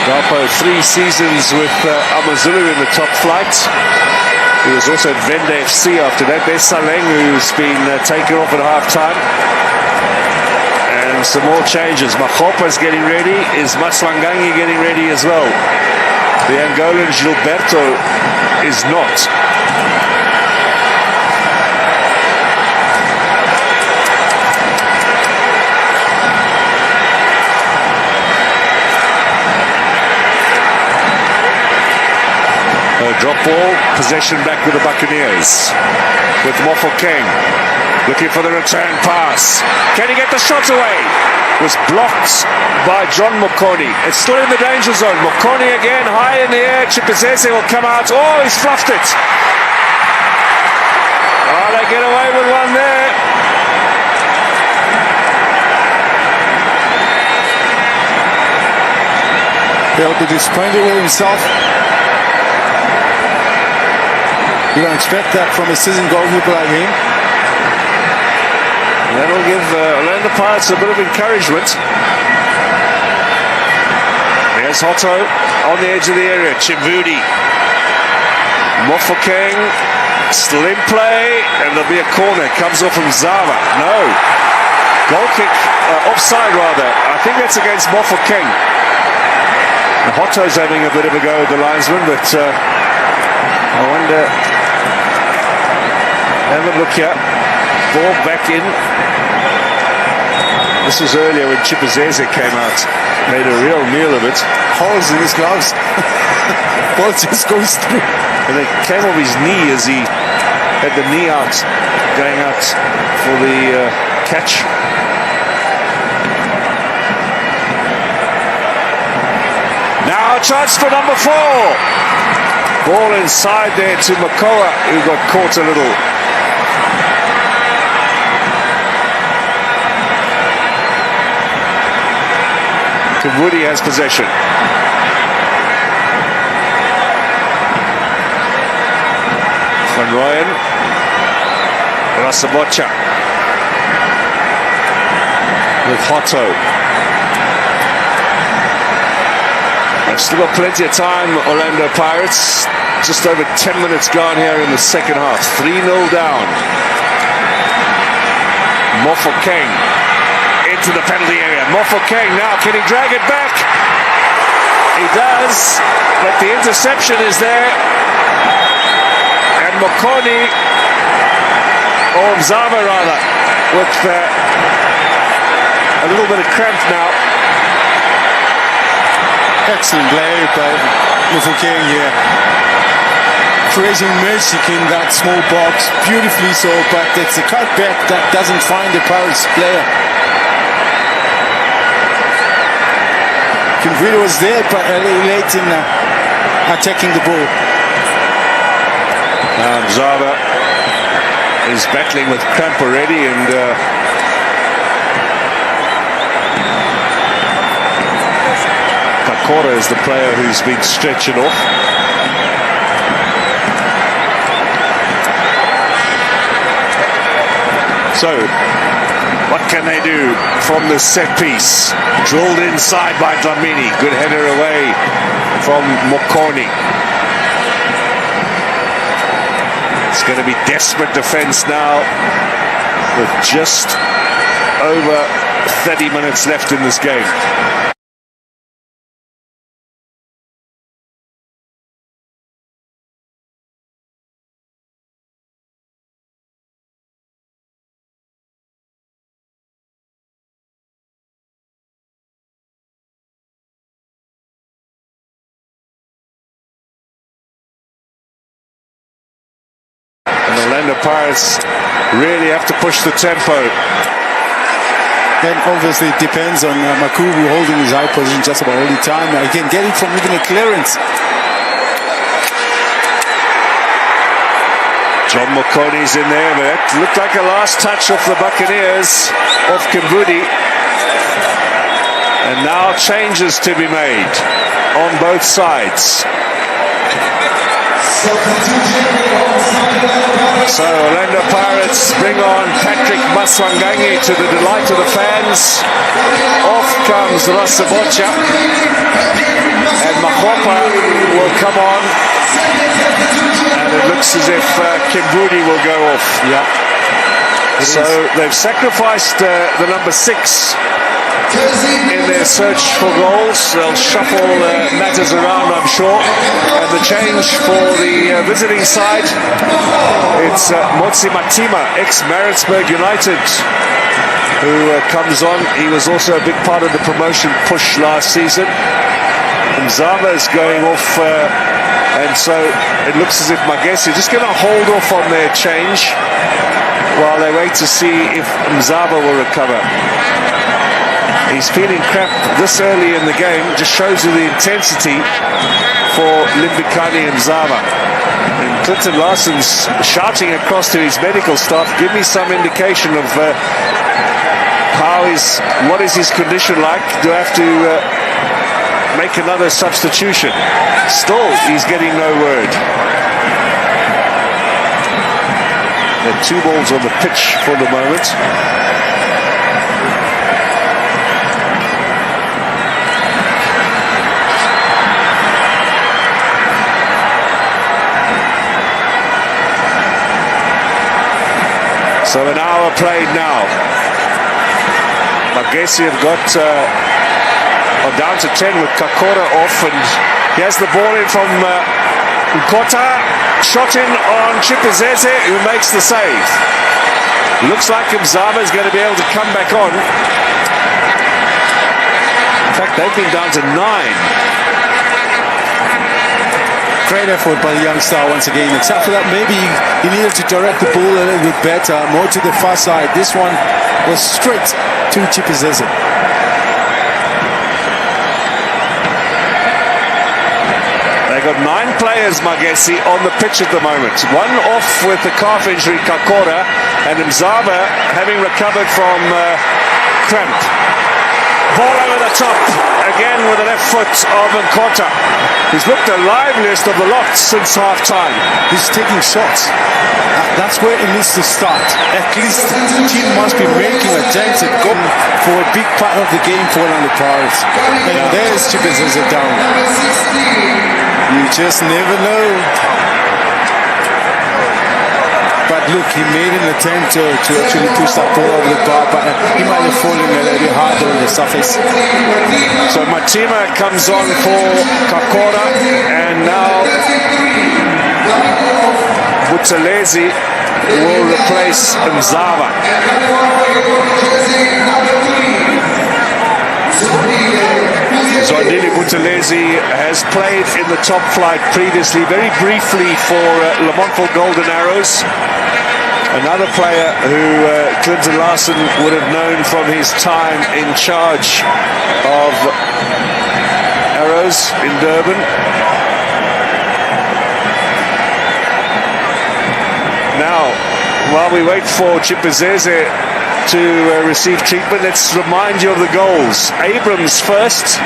Darpo, 3 seasons with Amazulu in the top flight. He was also at Venda FC after that. There's Saleng, who's been taken off at half-time. And some more changes. Machopa's getting ready. Is Maswangangi getting ready as well? The Angolan Gilberto is not. Drop ball, possession back with the Buccaneers. With Mofokeng looking for the return pass. Can he get the shot away? Was blocked by John Mokoni. It's still in the danger zone. Mokoni again, high in the air. Chipizeze will come out. Oh, he's fluffed it. Oh, they get away with one there. He'll be disappointed with himself. You don't expect that from a seasoned goalkeeper like him. That'll give Orlando Pirates a bit of encouragement. There's Hotto on the edge of the area. Chimvudi. Mofokeng still in play, and there'll be a corner. Comes off from Zava. No. Goal kick, offside rather. I think that's against Mofokeng. Hotto's having a bit of a go at the linesman, but I wonder. Have a look here. Ball back in. This was earlier when Chipizeze came out. Made a real meal of it. Holes in his gloves. Ball just goes through. And it came off his knee as he had the knee out, going out for the catch. Now a chance for number 4. Ball inside there to Makoa, who got caught a little. Woody has possession. Van Rooyen. Rasabocha. With Hotto. They've still got plenty of time, Orlando Pirates. Just over 10 minutes gone here in the second half. 3-0 down. Mofokeng into the penalty area. Mofokeng now, can he drag it back? He does, but the interception is there. And Mokoni, or Mzava rather, with a little bit of cramp now. Excellent play by Mofokeng here. Creating magic in that small box, beautifully so, but it's a cutback that doesn't find the Pirates player. Kimvito was there, but late in attacking the ball. Zava is battling with cramp already, and Kakora is the player who's been stretching off. So, what can they do from the set piece? Drilled inside by Dlamini. Good header away from Mokoni. It's going to be desperate defense now with just over 30 minutes left in this game. Orlando Pirates really have to push the tempo. Then obviously it depends on Makubu holding his high position just about all the time. Again, getting from even a clearance. John Mokoni's in there, but it looked like a last touch off the Buccaneers, off Kimbudi. And now changes to be made on both sides. So Orlando Pirates bring on Patrick Maswangangi to the delight of the fans. Off comes Rasabocha, and Mahopa will come on, and it looks as if Kimbudi will go off. Yeah. So they've sacrificed the number 6 in their search for goals. They'll shuffle matters around, I'm sure. And the change for the visiting side, it's Motsi Matima, ex-Maritzburg United, who comes on. He was also a big part of the promotion push last season. Mzava is going off, and so it looks as if Magesi just going to hold off on their change while they wait to see if Mzava will recover. He's feeling crap this early in the game. Just shows you the intensity for Limbikani and Zava. And Clinton Larson's shouting across to his medical staff, give me some indication of what is his condition like? Do I have to make another substitution? Still, he's getting no word. There are 2 balls on the pitch for the moment. So an hour played now. Magesi have got down to 10 with Kakora off, and here's the ball in from Nkota. Shot in on Chipizeze, who makes the save. Looks like Mzava is going to be able to come back on. In fact, they've been down to 9. Great effort by the young star once again. Except for that, maybe he needed to direct the ball a little bit better, more to the far side. This one was straight to Chipizeze. They got got 9 players, Magesi, on the pitch at the moment. One off with the calf injury, Kakora, and Mzava having recovered from cramp. Ball over the top, again with the left foot of Nkota. He's looked the liveliest of the lot since half-time. He's taking shots. That's where it needs to start. At least the team must be making attempts at going for a big part of the game for Orlando Pirates. And there's Chippers as a down. You just never know. But look, he made an attempt to actually push that ball over the bar, but he might have fallen a little harder on the surface. So Matima comes on for Kakora, and now Buthelezi will replace Mzava. Zondile Buthelezi has played in the top flight previously, very briefly for Lamontville Golden Arrows. Another player who Clinton Larson would have known from his time in charge of Arrows in Durban. Now, while we wait for Chipazeze to receive treatment, let's remind you of the goals. Abrams first,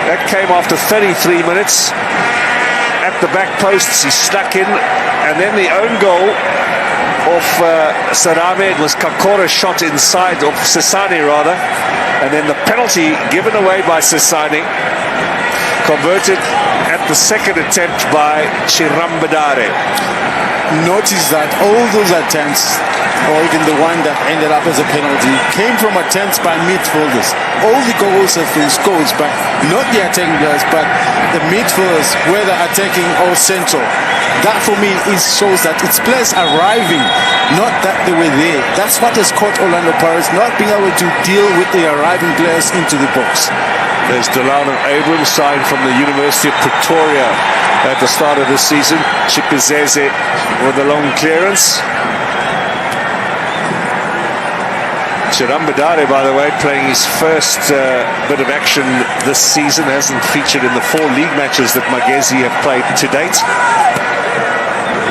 that came after 33 minutes. At the back posts, he snuck in, and then the own goal of Sarame was Kakora's shot inside, of Sisani rather, and then the penalty given away by Sisani, converted at the second attempt by Chirambadare. Notice that all those attempts, or even the one that ended up as a penalty, came from attempts by midfielders. All the goals have been scored, but not the attacking players, but the midfielders, whether attacking or central. That for me shows that it's players arriving, not that they were there. That's what has caught Orlando Pirates, not being able to deal with the arriving players into the box. There's Delano Abrams, signed from the University of Pretoria at the start of the season. Chipazeze with a long clearance. Chirambadare, by the way, playing his first bit of action this season, hasn't featured in the 4 league matches that Magesi have played to date.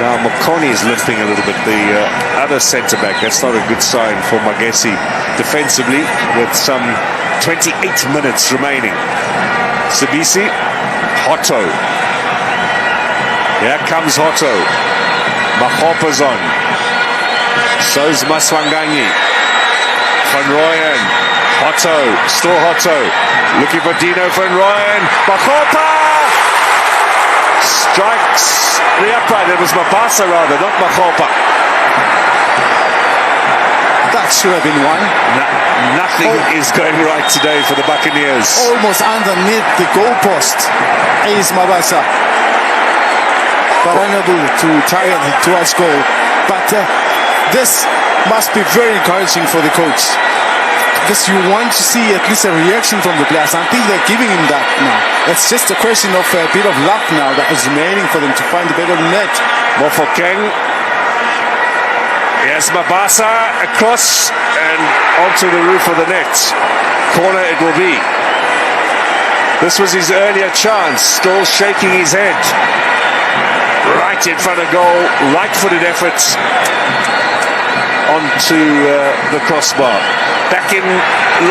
Now Mokoni is limping a little bit, the other centre-back. That's not a good sign for Magesi defensively, with some 28 minutes remaining. Sibisi, Hotto. Here comes Hotto. Mahopa's on. So's Maswanganyi. Van Rooyen. Hotto. Still Hotto. Looking for Dino Van Rooyen. Mahopa! Strikes the upright. It was Mabasa rather, not Mahopa. That should have been one. Nothing is going right today for the Buccaneers. Almost underneath the goalpost is Mabasa, but unable to target towards goal. But this must be very encouraging for the coach, because you want to see at least a reaction from the players. I think they're giving him that now. It's just a question of a bit of luck now that is remaining for them to find the better net. Mofokeng. Yes, Mabasa across and onto the roof of the net. Corner it will be. This was his earlier chance. Still shaking his head. Right in front of goal. Right-footed effort onto the crossbar. Back in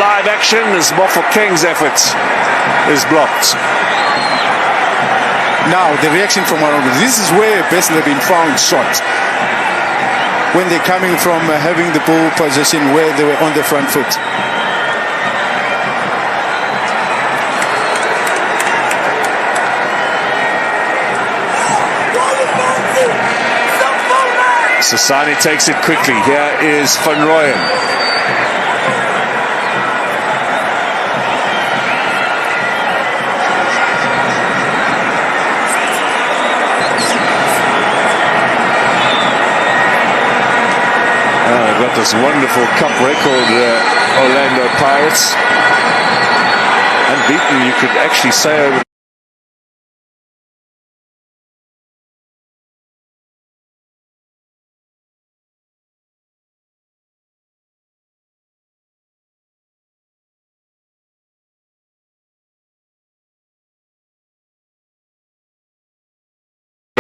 live action as Mofokeng's effort is blocked. Now the reaction from around. This is where best have been found shot. When they're coming from having the ball possession where they were on the front foot. Sasani takes it quickly. Here is Van Rooyen. Got this wonderful cup record, Orlando Pirates. Unbeaten, you could actually say, over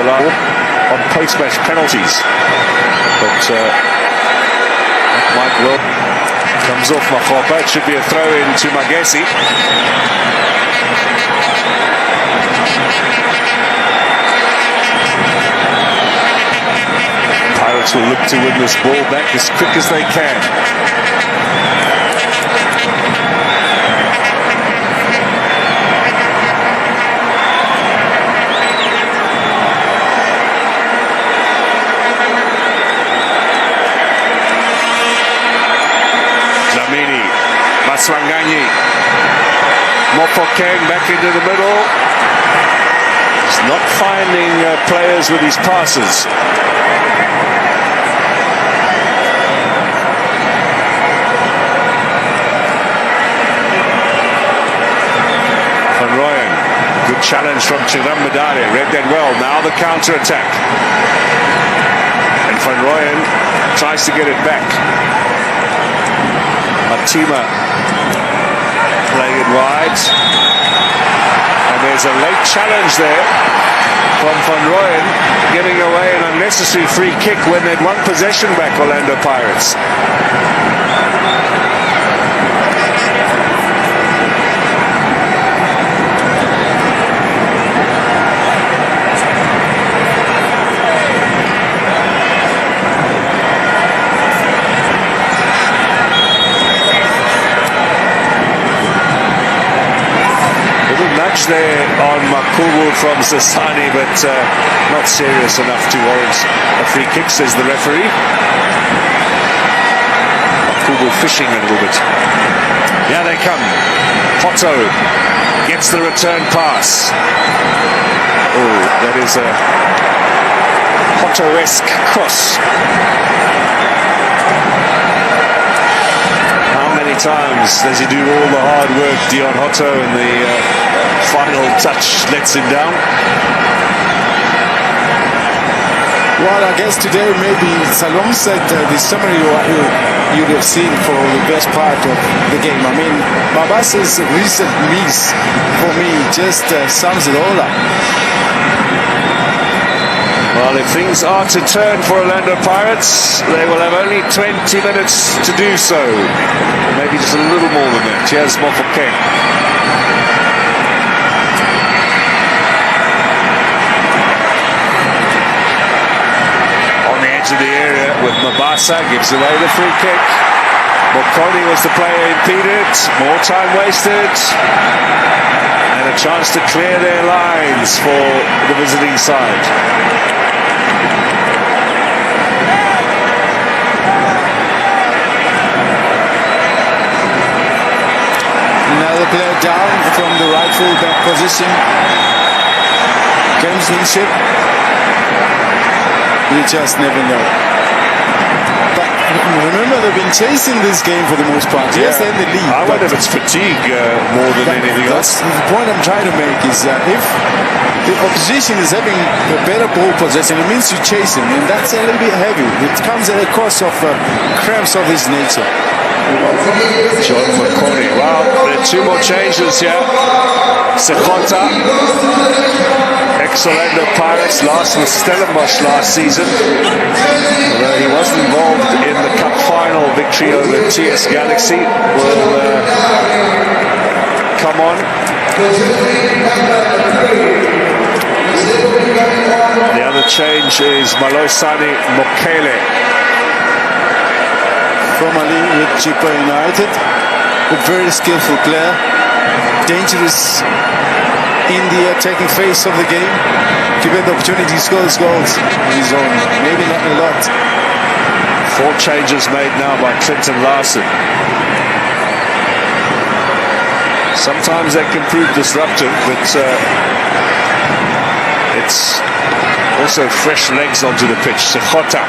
on post-match penalties. But that might well comes off Makhopa. It should be a throw-in to Magesi. Pirates will look to win this ball back as quick as they can. Swangani, Mofokeng back into the middle. He's not finding players with his passes. Van Rooyen, good challenge from Chirambadare, read that well. Now the counter-attack. And Van Rooyen tries to get it back. Matima playing it wide, and there's a late challenge there from Van Rooyen, giving away an unnecessary free kick when they'd won possession back, Orlando Pirates. There on Makubu from Sasani, but not serious enough to warrant a free kick, says the referee. Makubu fishing a little bit. Yeah, they come. Hotto gets the return pass. Oh, that is a Hotto-esque cross. How many times does he do all the hard work, Dion Hotto, and the final touch lets him down? Well, I guess today maybe it's alongside the summary you'd have seen for the best part of the game. I mean, Mabasa's recent miss for me just sums it all up. Well, if things are to turn for Orlando Pirates, they will have only 20 minutes to do so. Maybe just a little more than that. Here's Mofokeng. To the area with Mabasa, gives away the free kick. Mokoni was the player impeded, more time wasted, and a chance to clear their lines for the visiting side. Another player down from the right full-back position. Gamesmanship. You just never know. But remember, they've been chasing this game for the most part. Yes, they're in the lead. I wonder if it's fatigue more than anything else. The point I'm trying to make is that if the opposition is having a better ball possession, it means you chase them, and that's a little bit heavy. It comes at a cost of cramps of this nature. John McCorney. Well, there are two more changes here. Sekhota, ex-Orlando Pirates, last with Stellenbosch last season. Although he wasn't involved in the cup final victory over TS Galaxy, will come on. The other change is Malosani Mokele. Formerly with Chippa United, a very skillful player, dangerous in the attacking phase of the game. Given the opportunity to score his goals on his own, maybe not a lot. 4 changes made now by Clinton Larson. Sometimes they can prove disruptive, but it's also fresh legs onto the pitch. Sekhota,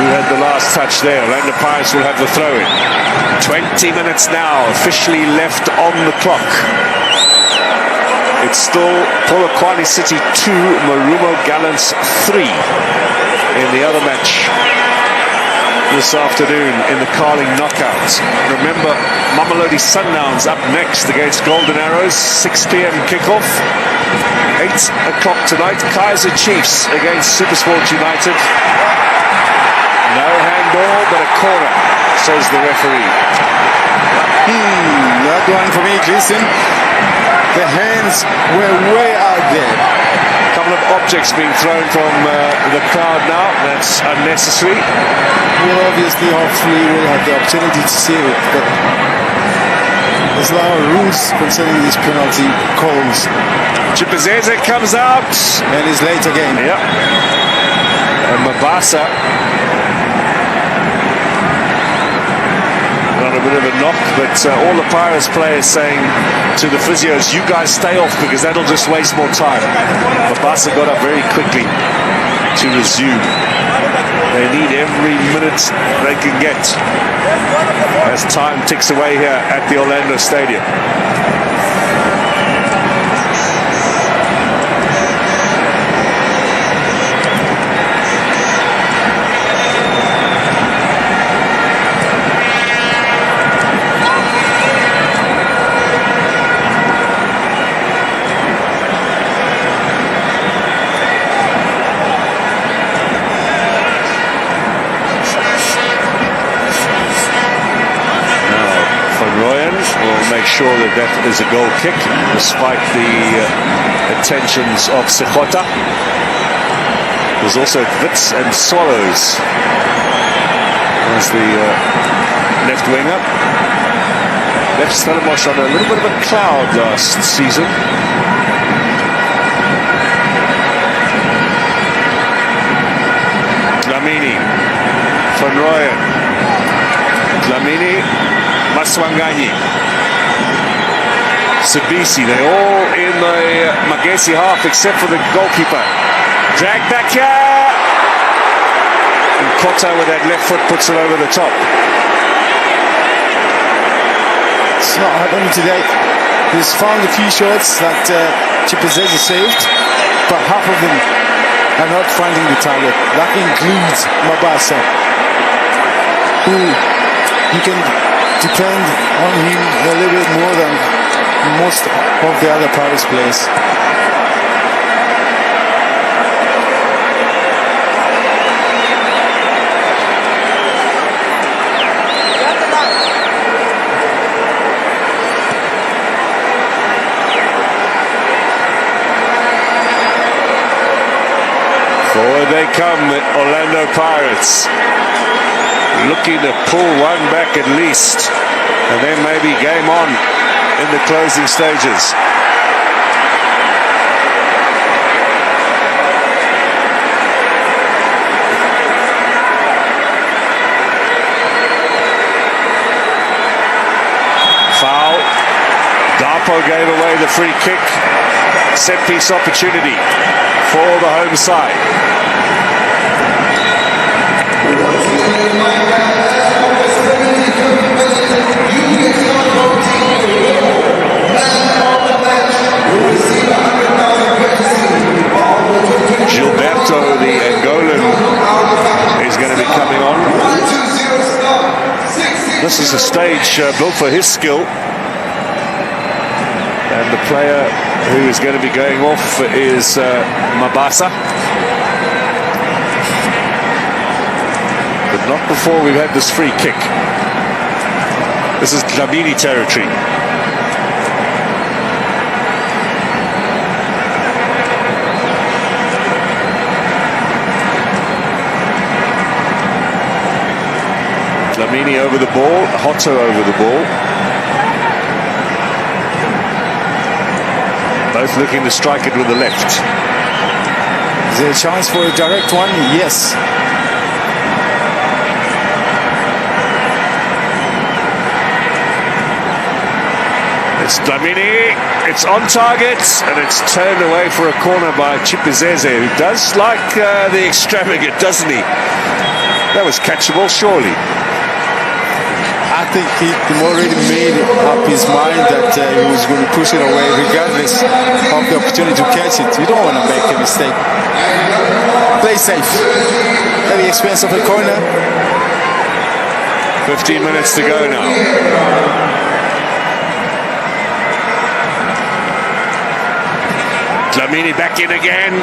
who had the last touch there. Orlando Pirates will have the throw-in. 20 minutes now officially left on the clock. It's still Polokwane City 2, Marumo Gallants 3 in the other match this afternoon in the Carling knockouts. Remember, Mamelodi Mamelodi Sundowns up next against Golden Arrows. 6 p.m. kickoff. 8 o'clock tonight. Kaizer Chiefs against Supersport United. No handball, but a corner, says the referee. That one for me, Jason. The hands were way out there. A couple of objects being thrown from the crowd now. That's unnecessary. Well, obviously, hopefully we'll have the opportunity to see it, but there's a lot of rules concerning these penalty calls. Chipazeze comes out. And he's late again. Yep. And Mabasa on a bit of a knock, but all the Pirates players saying to the physios, you guys stay off because that'll just waste more time. Mabasa got up very quickly to resume. They need every minute they can get as time ticks away here at the Orlando Stadium. Make sure that that is a goal kick, despite the attentions of Sekhukhune. There's also Wits and Swallows as the left winger. Left Stellenbosch on a little bit of a cloud last season. Dlamini, Van Rooyen, Dlamini, Maswanganyi, Sabisi, they're all in the Magesi half except for the goalkeeper. Drag back here! And Kota with that left foot puts it over the top. It's not happening today. He's found a few shots that Chipazeze saved, but half of them are not finding the target. That includes Mabasa, who you can depend on him a little bit more than most of the other Paris players. Forward they come, the Orlando Pirates. Looking to pull one back at least, and then maybe game on in the closing stages. Foul. Dapo gave away the free kick. Set piece opportunity for the home side. Gilberto, the Angolan, is going to be coming on. This is a stage built for his skill. And the player who is going to be going off is Mabasa. But not before we've had this free kick. This is Dlamini territory. Dlamini over the ball, Hotto over the ball. Both looking to strike it with the left. Is there a chance for a direct one? Yes. It's Dlamini, it's on target, and it's turned away for a corner by Chipazeze, who does like the extravagant, doesn't he? That was catchable, surely. I think he already made up his mind that he was going to push it away regardless of the opportunity to catch it. You don't want to make a mistake. Play safe at the expense of a corner. 15 minutes to go now. Dlamini back in again.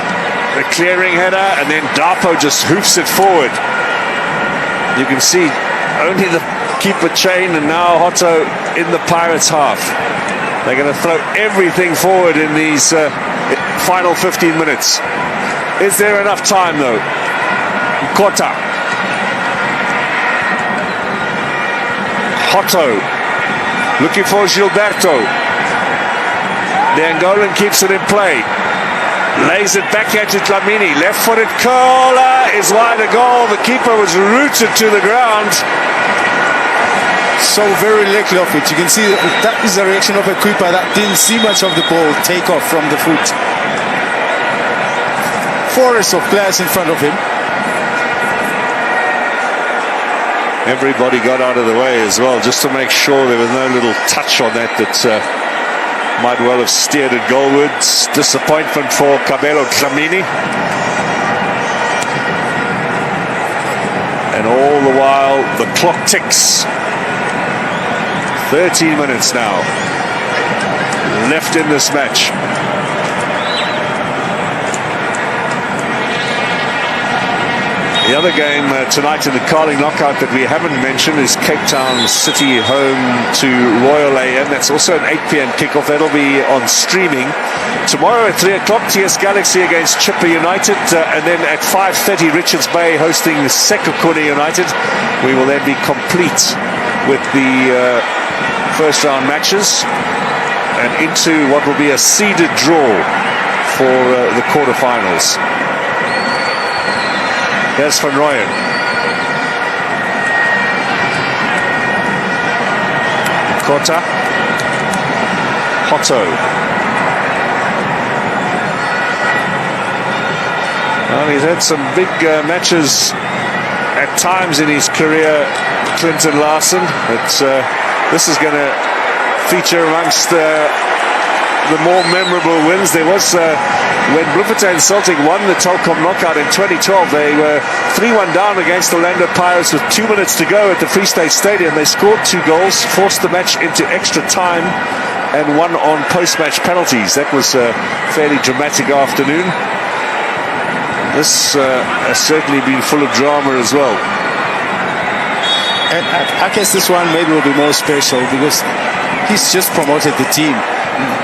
The clearing header, and then Dapo just hoofs it forward. You can see only the keeper chain, and now Hotto in the Pirates half. They're going to throw everything forward in these final 15 minutes. Is there enough time though? Kota. Hotto looking for Gilberto. The Angolan keeps it in play. Lays it back at Dlamini. Left-footed curl is wide a goal. The keeper was rooted to the ground. So very lucky of it. You can see that is the reaction of a keeper that didn't see much of the ball take off from the foot. Forest of players in front of him. Everybody got out of the way as well, just to make sure there was no little touch on that might well have steered it goalwards. Disappointment for Kabelo Dlamini. And all the while, the clock ticks. 13 minutes now left in this match. The other game tonight in the Carling knockout that we haven't mentioned is Cape Town City home to Royal AM. That's also an 8 p.m. kickoff. That'll be on streaming. Tomorrow at 3 o'clock, TS Galaxy against Chipper United. And then at 5:30, Richards Bay hosting sekhukhune United. We will then be complete with the first round matches and into what will be a seeded draw for the quarterfinals. Here's Van Rooyen. Kota. Hotto. Well, he's had some big matches at times in his career, Clinton Larson. But this is going to feature amongst the more memorable wins. There was when Bloemfontein Celtic won the Telkom knockout in 2012. They were 3-1 down against Orlando Pirates with 2 minutes to go at the Free State Stadium. They scored 2 goals, forced the match into extra time, and won on post-match penalties. That was a fairly dramatic afternoon. This has certainly been full of drama as well. And I guess this one maybe will be more special because he's just promoted the team.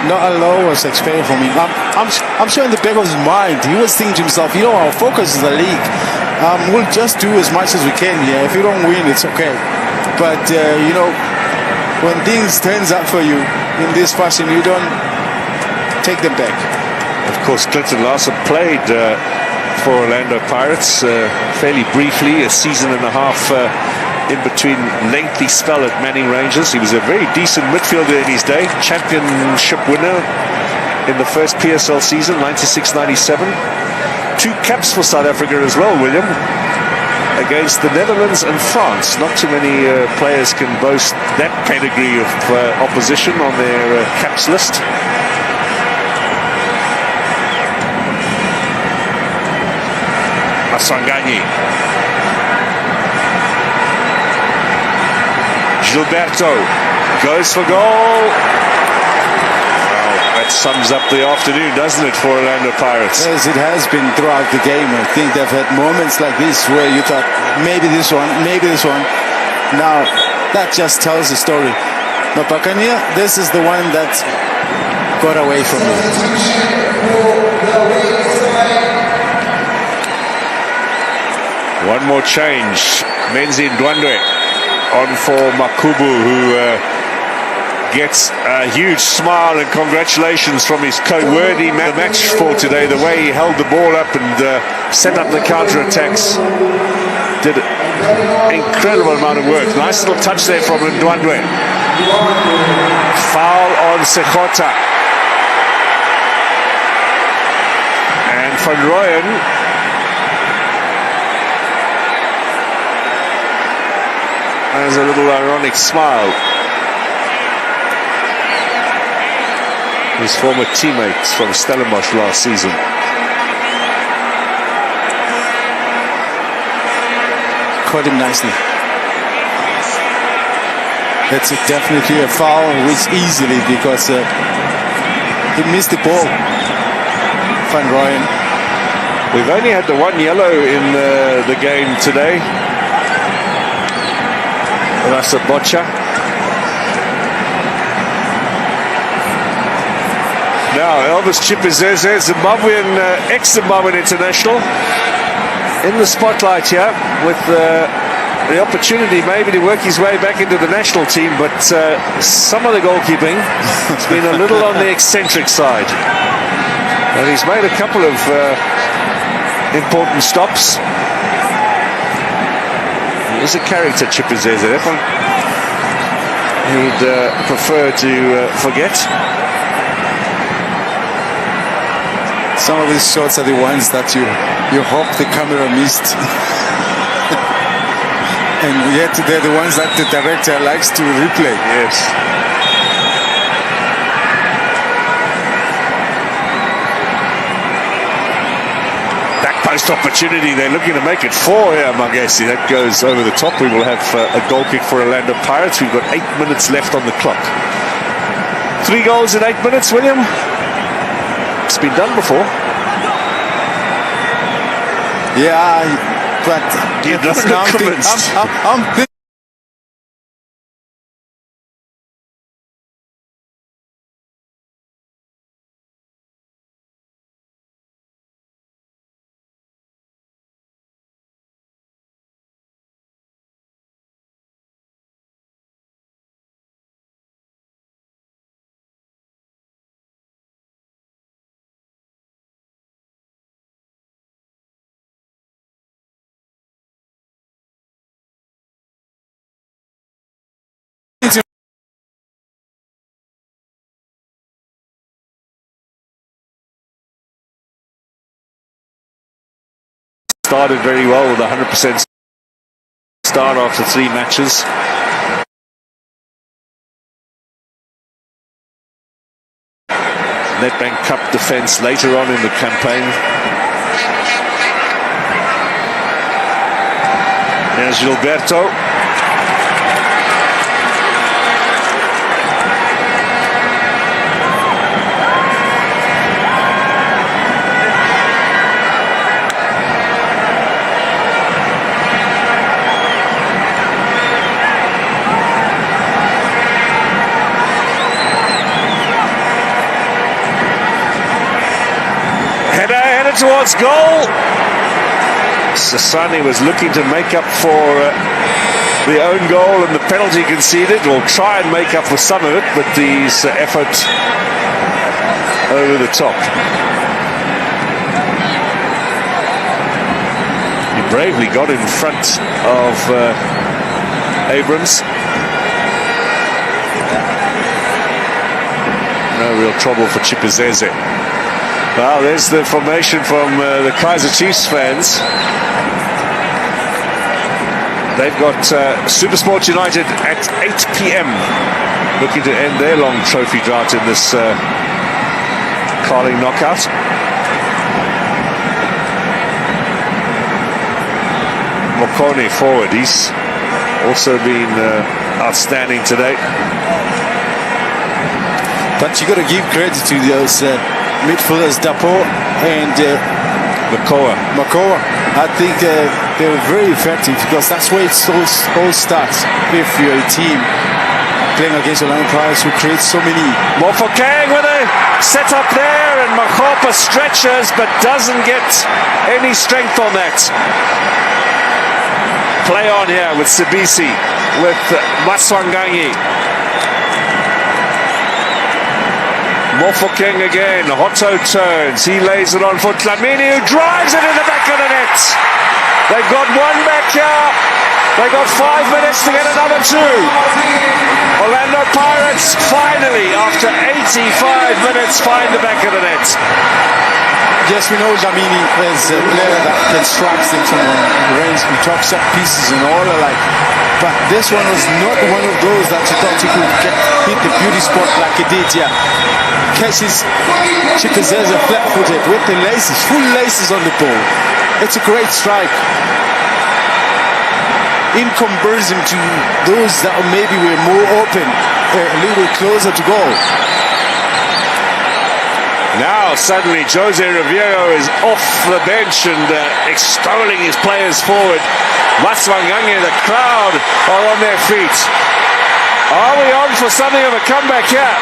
Not a lot was expected from him. I'm sure in the back of his mind, he was thinking to himself, you know, our focus is the league. We'll just do as much as we can here. If you don't win, it's okay. But, you know, when things turns up for you in this fashion, you don't take them back. Of course, Clinton Larson played for Orlando Pirates fairly briefly, a season and a half in between lengthy spell at Manning Rangers. He was a very decent midfielder in his day, championship winner in the first PSL season, 96-97. 2 caps for South Africa as well, William, against the Netherlands and France. Not too many players can boast that pedigree of opposition on their caps list. Masangani. Gilberto goes for goal. Well, that sums up the afternoon, doesn't it, for Orlando Pirates? Yes, it has been throughout the game. I think they've had moments like this where you thought, maybe this one, maybe this one. Now, that just tells the story. But Buccaneer, this is the one that got away from me. One more change. Menzi Ndwandwe on for Makubu, who gets a huge smile and congratulations from his co-worthy match for today. The way he held the ball up and set up the counter-attacks. Did an incredible amount of work. Nice little touch there from Ndwandwe. Foul on Sekhukhune. And Van Rooyen has a little ironic smile. His former teammates from Stellenbosch last season. Caught him nicely. That's definitely a foul, which easily, because he missed the ball. Van Rooyen. We've only had the one yellow in the game today. Rasa Bocha. Now Elvis Chipizeze, Zimbabwean, ex-Zimbabwean international, in the spotlight here with the opportunity maybe to work his way back into the national team, but some of the goalkeeping has been a little on the eccentric side. And he's made a couple of important stops. He is a character, Chipizeze. That one he'd prefer to forget. Some of these shots are the ones that you hope the camera missed. And yet they're the ones that the director likes to replay. Yes. Back post opportunity. They're looking to make it 4 here, Magesi. That goes over the top. We will have a goal kick for Orlando Pirates. We've got 8 minutes left on the clock. 3 goals in 8 minutes, William. It's been done before. Yeah, but you're not convinced. I'm started very well with 100% start after 3 matches. Nedbank Cup defence later on in the campaign. There's Gilberto. Towards goal. Sasani was looking to make up for the own goal and the penalty conceded, or try and make up for some of it, but his effort over the top. He bravely got in front of Abrams. No real trouble for Chipizeze. Well, there's the formation from the Kaizer Chiefs fans. They've got Supersport United at 8 p.m. looking to end their long trophy drought in this Carling knockout. Mokone forward. He's also been outstanding today. But you got to give credit to those midfielders, Dapo and Makoa. I think they were very effective, because that's where it all starts. If you're a team playing against Orlando Pirates who create so many. Mofokeng with a set up there, and Makopa stretches but doesn't get any strength on that. Play on here with Sibisi, with Maswanganyi. Mofokeng again, Hotto turns, he lays it on for Dlamini, who drives it in the back of the net. They've got one back here, they got 5 minutes to get another 2. Orlando Pirates finally, after 85 minutes, find the back of the net. Yes, we know Dlamini is a player that can strike things from range, we talk set pieces and all alike. But this one was not one of those that you thought you could hit the beauty spot like he did, yeah. Catches Chipizeze flat-footed with the laces, full laces on the ball. It's a great strike. In comparison to those that maybe were more open, a little bit closer to goal. Now suddenly Jose Riviero is off the bench and extolling his players forward. Maswangangi, the crowd are on their feet. Are we on for something of a comeback here?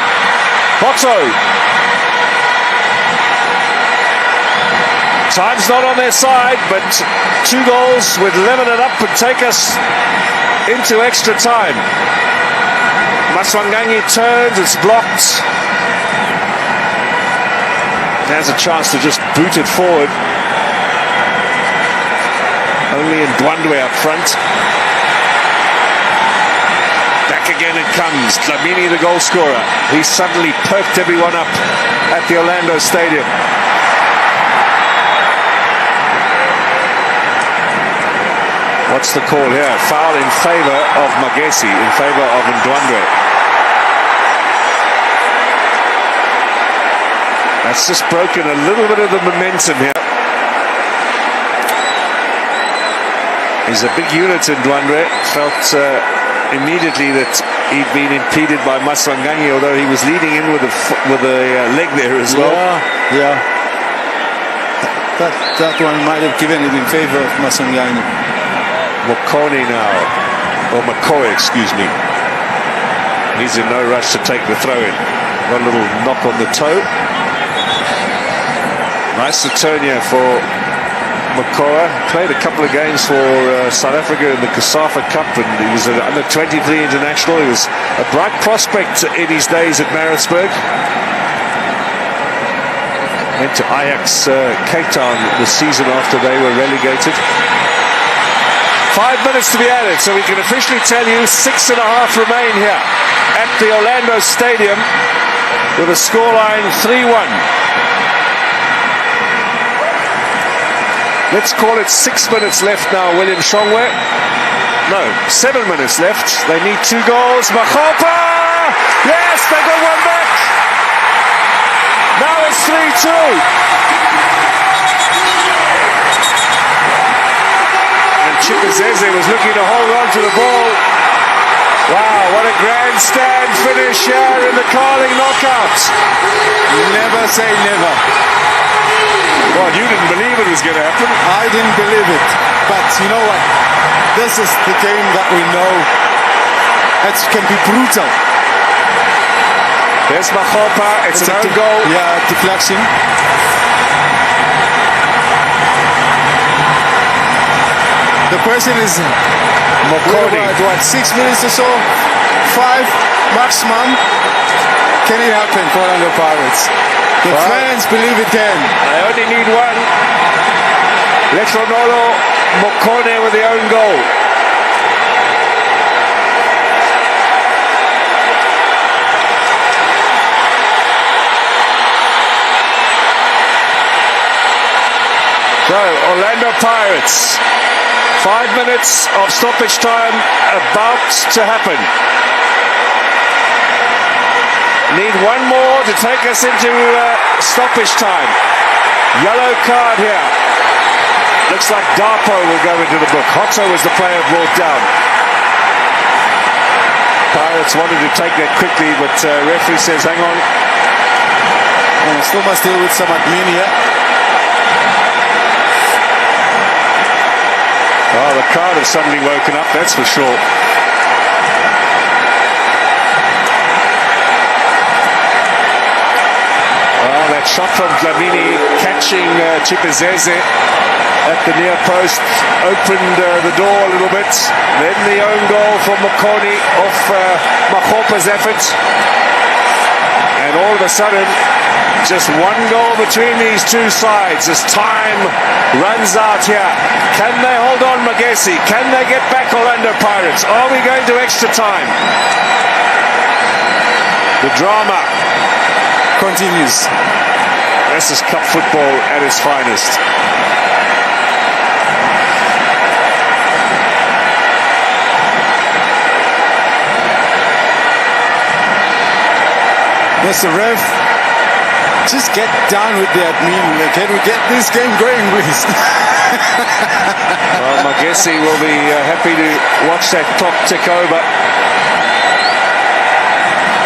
Botto. Time's not on their side, but 2 goals would level it up and take us into extra time. Maswangangi turns, it's blocked. Has a chance to just boot it forward. Only in Ndwandwe up front. Back again it comes. Dlamini, the goal scorer. He suddenly perked everyone up at the Orlando Stadium. What's the call here? Foul in favor of Magesi, in favor of Ndwandwe. That's just broken a little bit of the momentum here. He's a big unit in Ndwandwe. Felt immediately that he'd been impeded by Maswangangi, although he was leading in with a leg there as well. Yeah. That one might have given it in favor of Maswangangi. Mokone now, or Makoe, excuse me. He's in no rush to take the throw in. Got a little knock on the toe. Nice return here for Makoa. Played a couple of games for South Africa in the Kasafa Cup, and he was an under-23 international. He was a bright prospect in his days at Maritzburg. Went to Ajax Cape Town the season after they were relegated. 5 minutes to be added, so we can officially tell you 6.5 remain here at the Orlando Stadium with a scoreline 3-1. Let's call it 6 minutes left now, William Shongwe. No, 7 minutes left. They need 2 goals. Makgopa! Yes, they got one back. Now it's 3-2. And Chipazeze was looking to hold on to the ball. Wow, what a grandstand finish here in the Carling knockout. Never say never. Well, you didn't believe it was going to happen. I didn't believe it. But you know what? This is the game that we know. It can be brutal. There's Makgopa. It's an own goal. Yeah, deflection. The question is, what, 6 minutes or so? 5 maximum. Can it happen for Orlando Pirates? The fans believe it can. They only need one. Letronolo Mokone with the own goal. So, Orlando Pirates, 5 minutes of stoppage time about to happen. Need one more to take us into stoppage time. Yellow card here. Looks like Dapo will go into the book. Hotto was the player brought down. Pirates wanted to take that quickly, but referee says, hang on. And still must deal with some Adminia. Oh, the crowd have suddenly woken up, that's for sure. That shot from Dlamini catching Chipazeze at the near post opened the door a little bit. Then the own goal from Makoni off Makgopa's effort. And all of a sudden, just one goal between these two sides as time runs out here. Can they hold on, Magesi? Can they get back Orlando Pirates? Are we going to extra time? The drama continues. This is cup football at its finest. Mr. Ref, just get down with the admin. Can we get this game going, please? Well, Magesi will be happy to watch that clock tick over.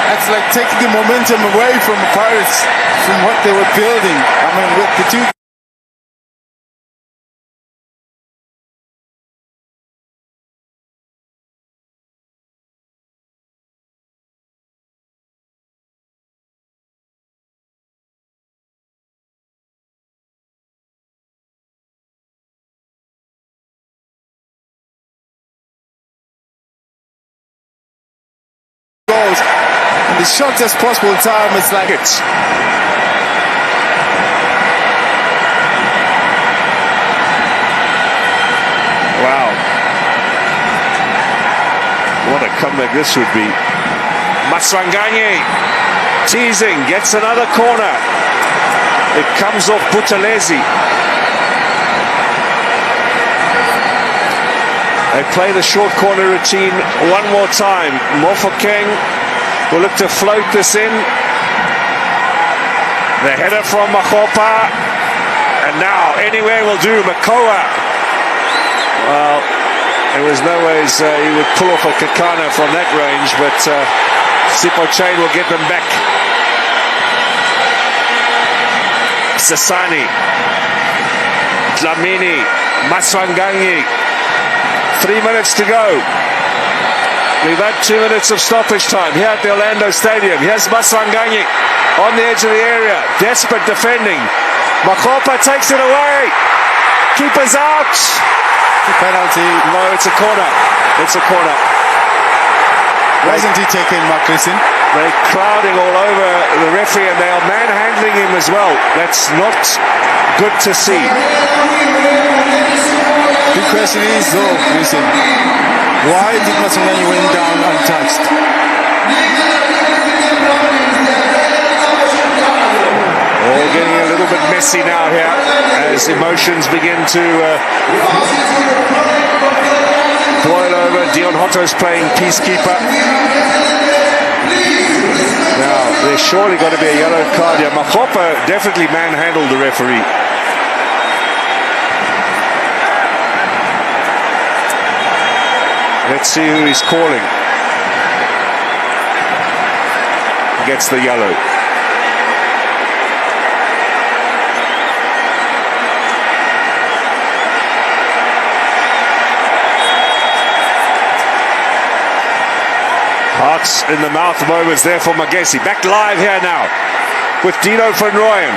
That's like taking the momentum away from the Pirates, from what they were building. I mean, with the two goals in the shortest possible time. It's like It's wow. What a comeback this would be. Maswanganyi teasing, gets another corner. It comes off Buthelezi. They play the short corner routine one more time. Mofokeng will look to float this in. The header from Makgopa. And now anywhere will do. Makoa. Well, there was no ways he would pull off a Kakana from that range, but Sipho Chain will get them back. Sasani. Dlamini. Maswanganyi. 3 minutes to go. We've had 2 minutes of stoppage time here at the Orlando Stadium. Here's Maswanganyi on the edge of the area. Desperate defending. Makgopa takes it away. Keeper's out. penalty. No, it's a corner. It's a corner. Wasn't he taking Magesi? They're crowding all over the referee and they are manhandling him as well. That's not good to see. The question is though, listen, why did Maswanganyi went down untouched? All getting a little bit messy now here as emotions begin to boil over. Dion Hotto's playing peacekeeper. Now, there's surely got to be a yellow card here. Makgopa definitely manhandled the referee. Let's see who he's calling. Gets the yellow. Hearts in the mouth moments there for Magesi. Back live here now with Dino van Rooyen.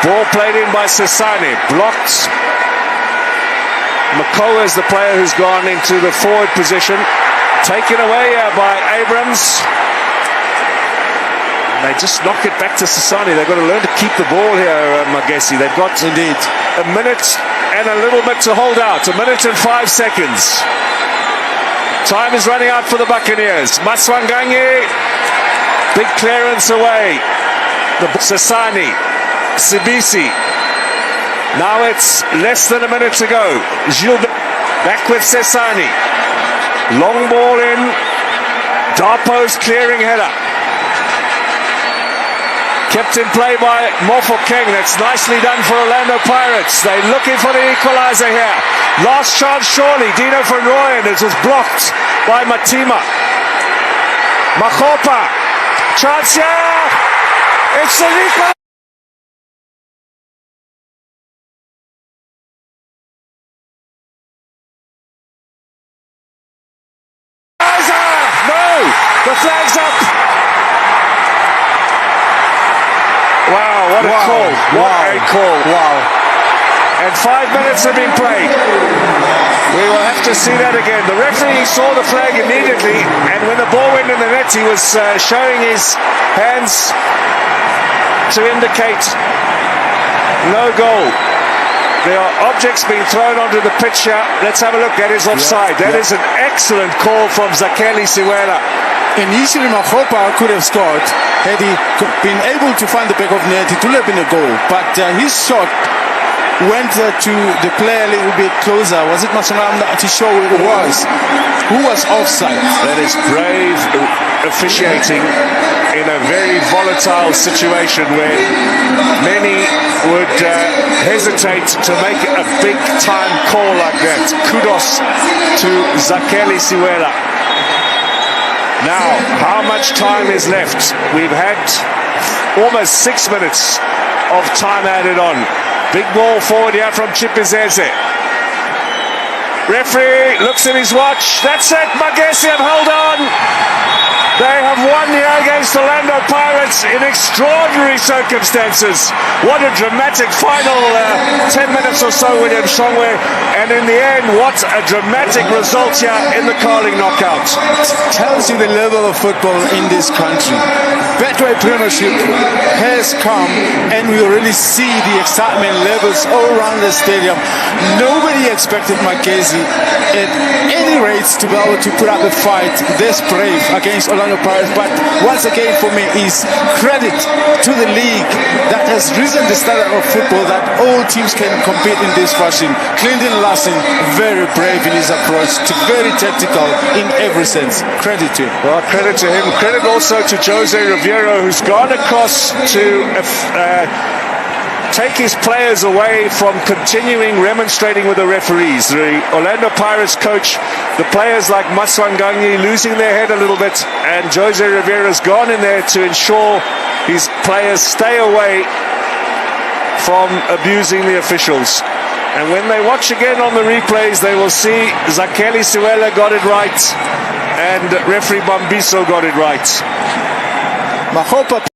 Ball played in by Sasani. Blocked. Makoa is the player who's gone into the forward position. Taken away by Abrams. And they just knock it back to Sasani. They've got to learn to keep the ball here, Magesi. They've got indeed a minute and a little bit to hold out. 1 minute and 5 seconds. Time is running out for the Buccaneers. Maswanganyi, big clearance away. Sasani, Sibisi. Now it's less than a minute to go. Gilbert back with Sasani. Long ball in. Darpo's clearing header. Kept in play by Mofokeng. That's nicely done for Orlando Pirates. They're looking for the equalizer here. Last chance surely. Dino van Rooyen. It was blocked by Matima. Makgopa. Chance here. It's an equalizer. No! The flag's up. Wow, what a call. What a call. Wow. And 5 minutes have been played. We will have to see that again. The referee saw the flag immediately, and when the ball went in the net, he was showing his hands to indicate no goal. There are objects being thrown onto the pitch here. Let's have a look. That is offside. That is an excellent call from Zakeli Siwela. Initially, Makgopa could have scored had he been able to find the back of net. It would have been a goal, but his shot went to the player a little bit closer. Was it Maswanganyi to show it was? Who was offside? That is brave officiating in a very volatile situation where many would hesitate to make a big time call like that. Kudos to Zakeli Siwela. Now, how much time is left? We've had almost 6 minutes of time added on. Big ball forward here from Chipizeze. Referee looks at his watch. That's it. Magesi have held on. They have won here against Orlando Pirates in extraordinary circumstances. What a dramatic final 10 minutes or so, William Shongwe. And in the end, what a dramatic result here in the Carling knockout. Tells you the level of football in this country. Betway Premiership has come, and we really see the excitement levels all around the stadium. Nobody expected Magesi at any rates to be able to put up a fight this brave against Orlando Pirates. But once again, for me, is credit to the league that has risen the standard of football, that all teams can compete in this fashion. Clinton Larson, very brave in his approach, very tactical in every sense. Credit to him. Well, credit to him. Credit also to Jose Riviero, who's gone across to take his players away from continuing remonstrating with the referees. The Orlando Pirates coach, the players like Maswanganyi losing their head a little bit, and Jose Rivera's gone in there to ensure his players stay away from abusing the officials. And when they watch again on the replays, they will see Zakeli Siwela got it right and referee Bambiso got it right. Mahopa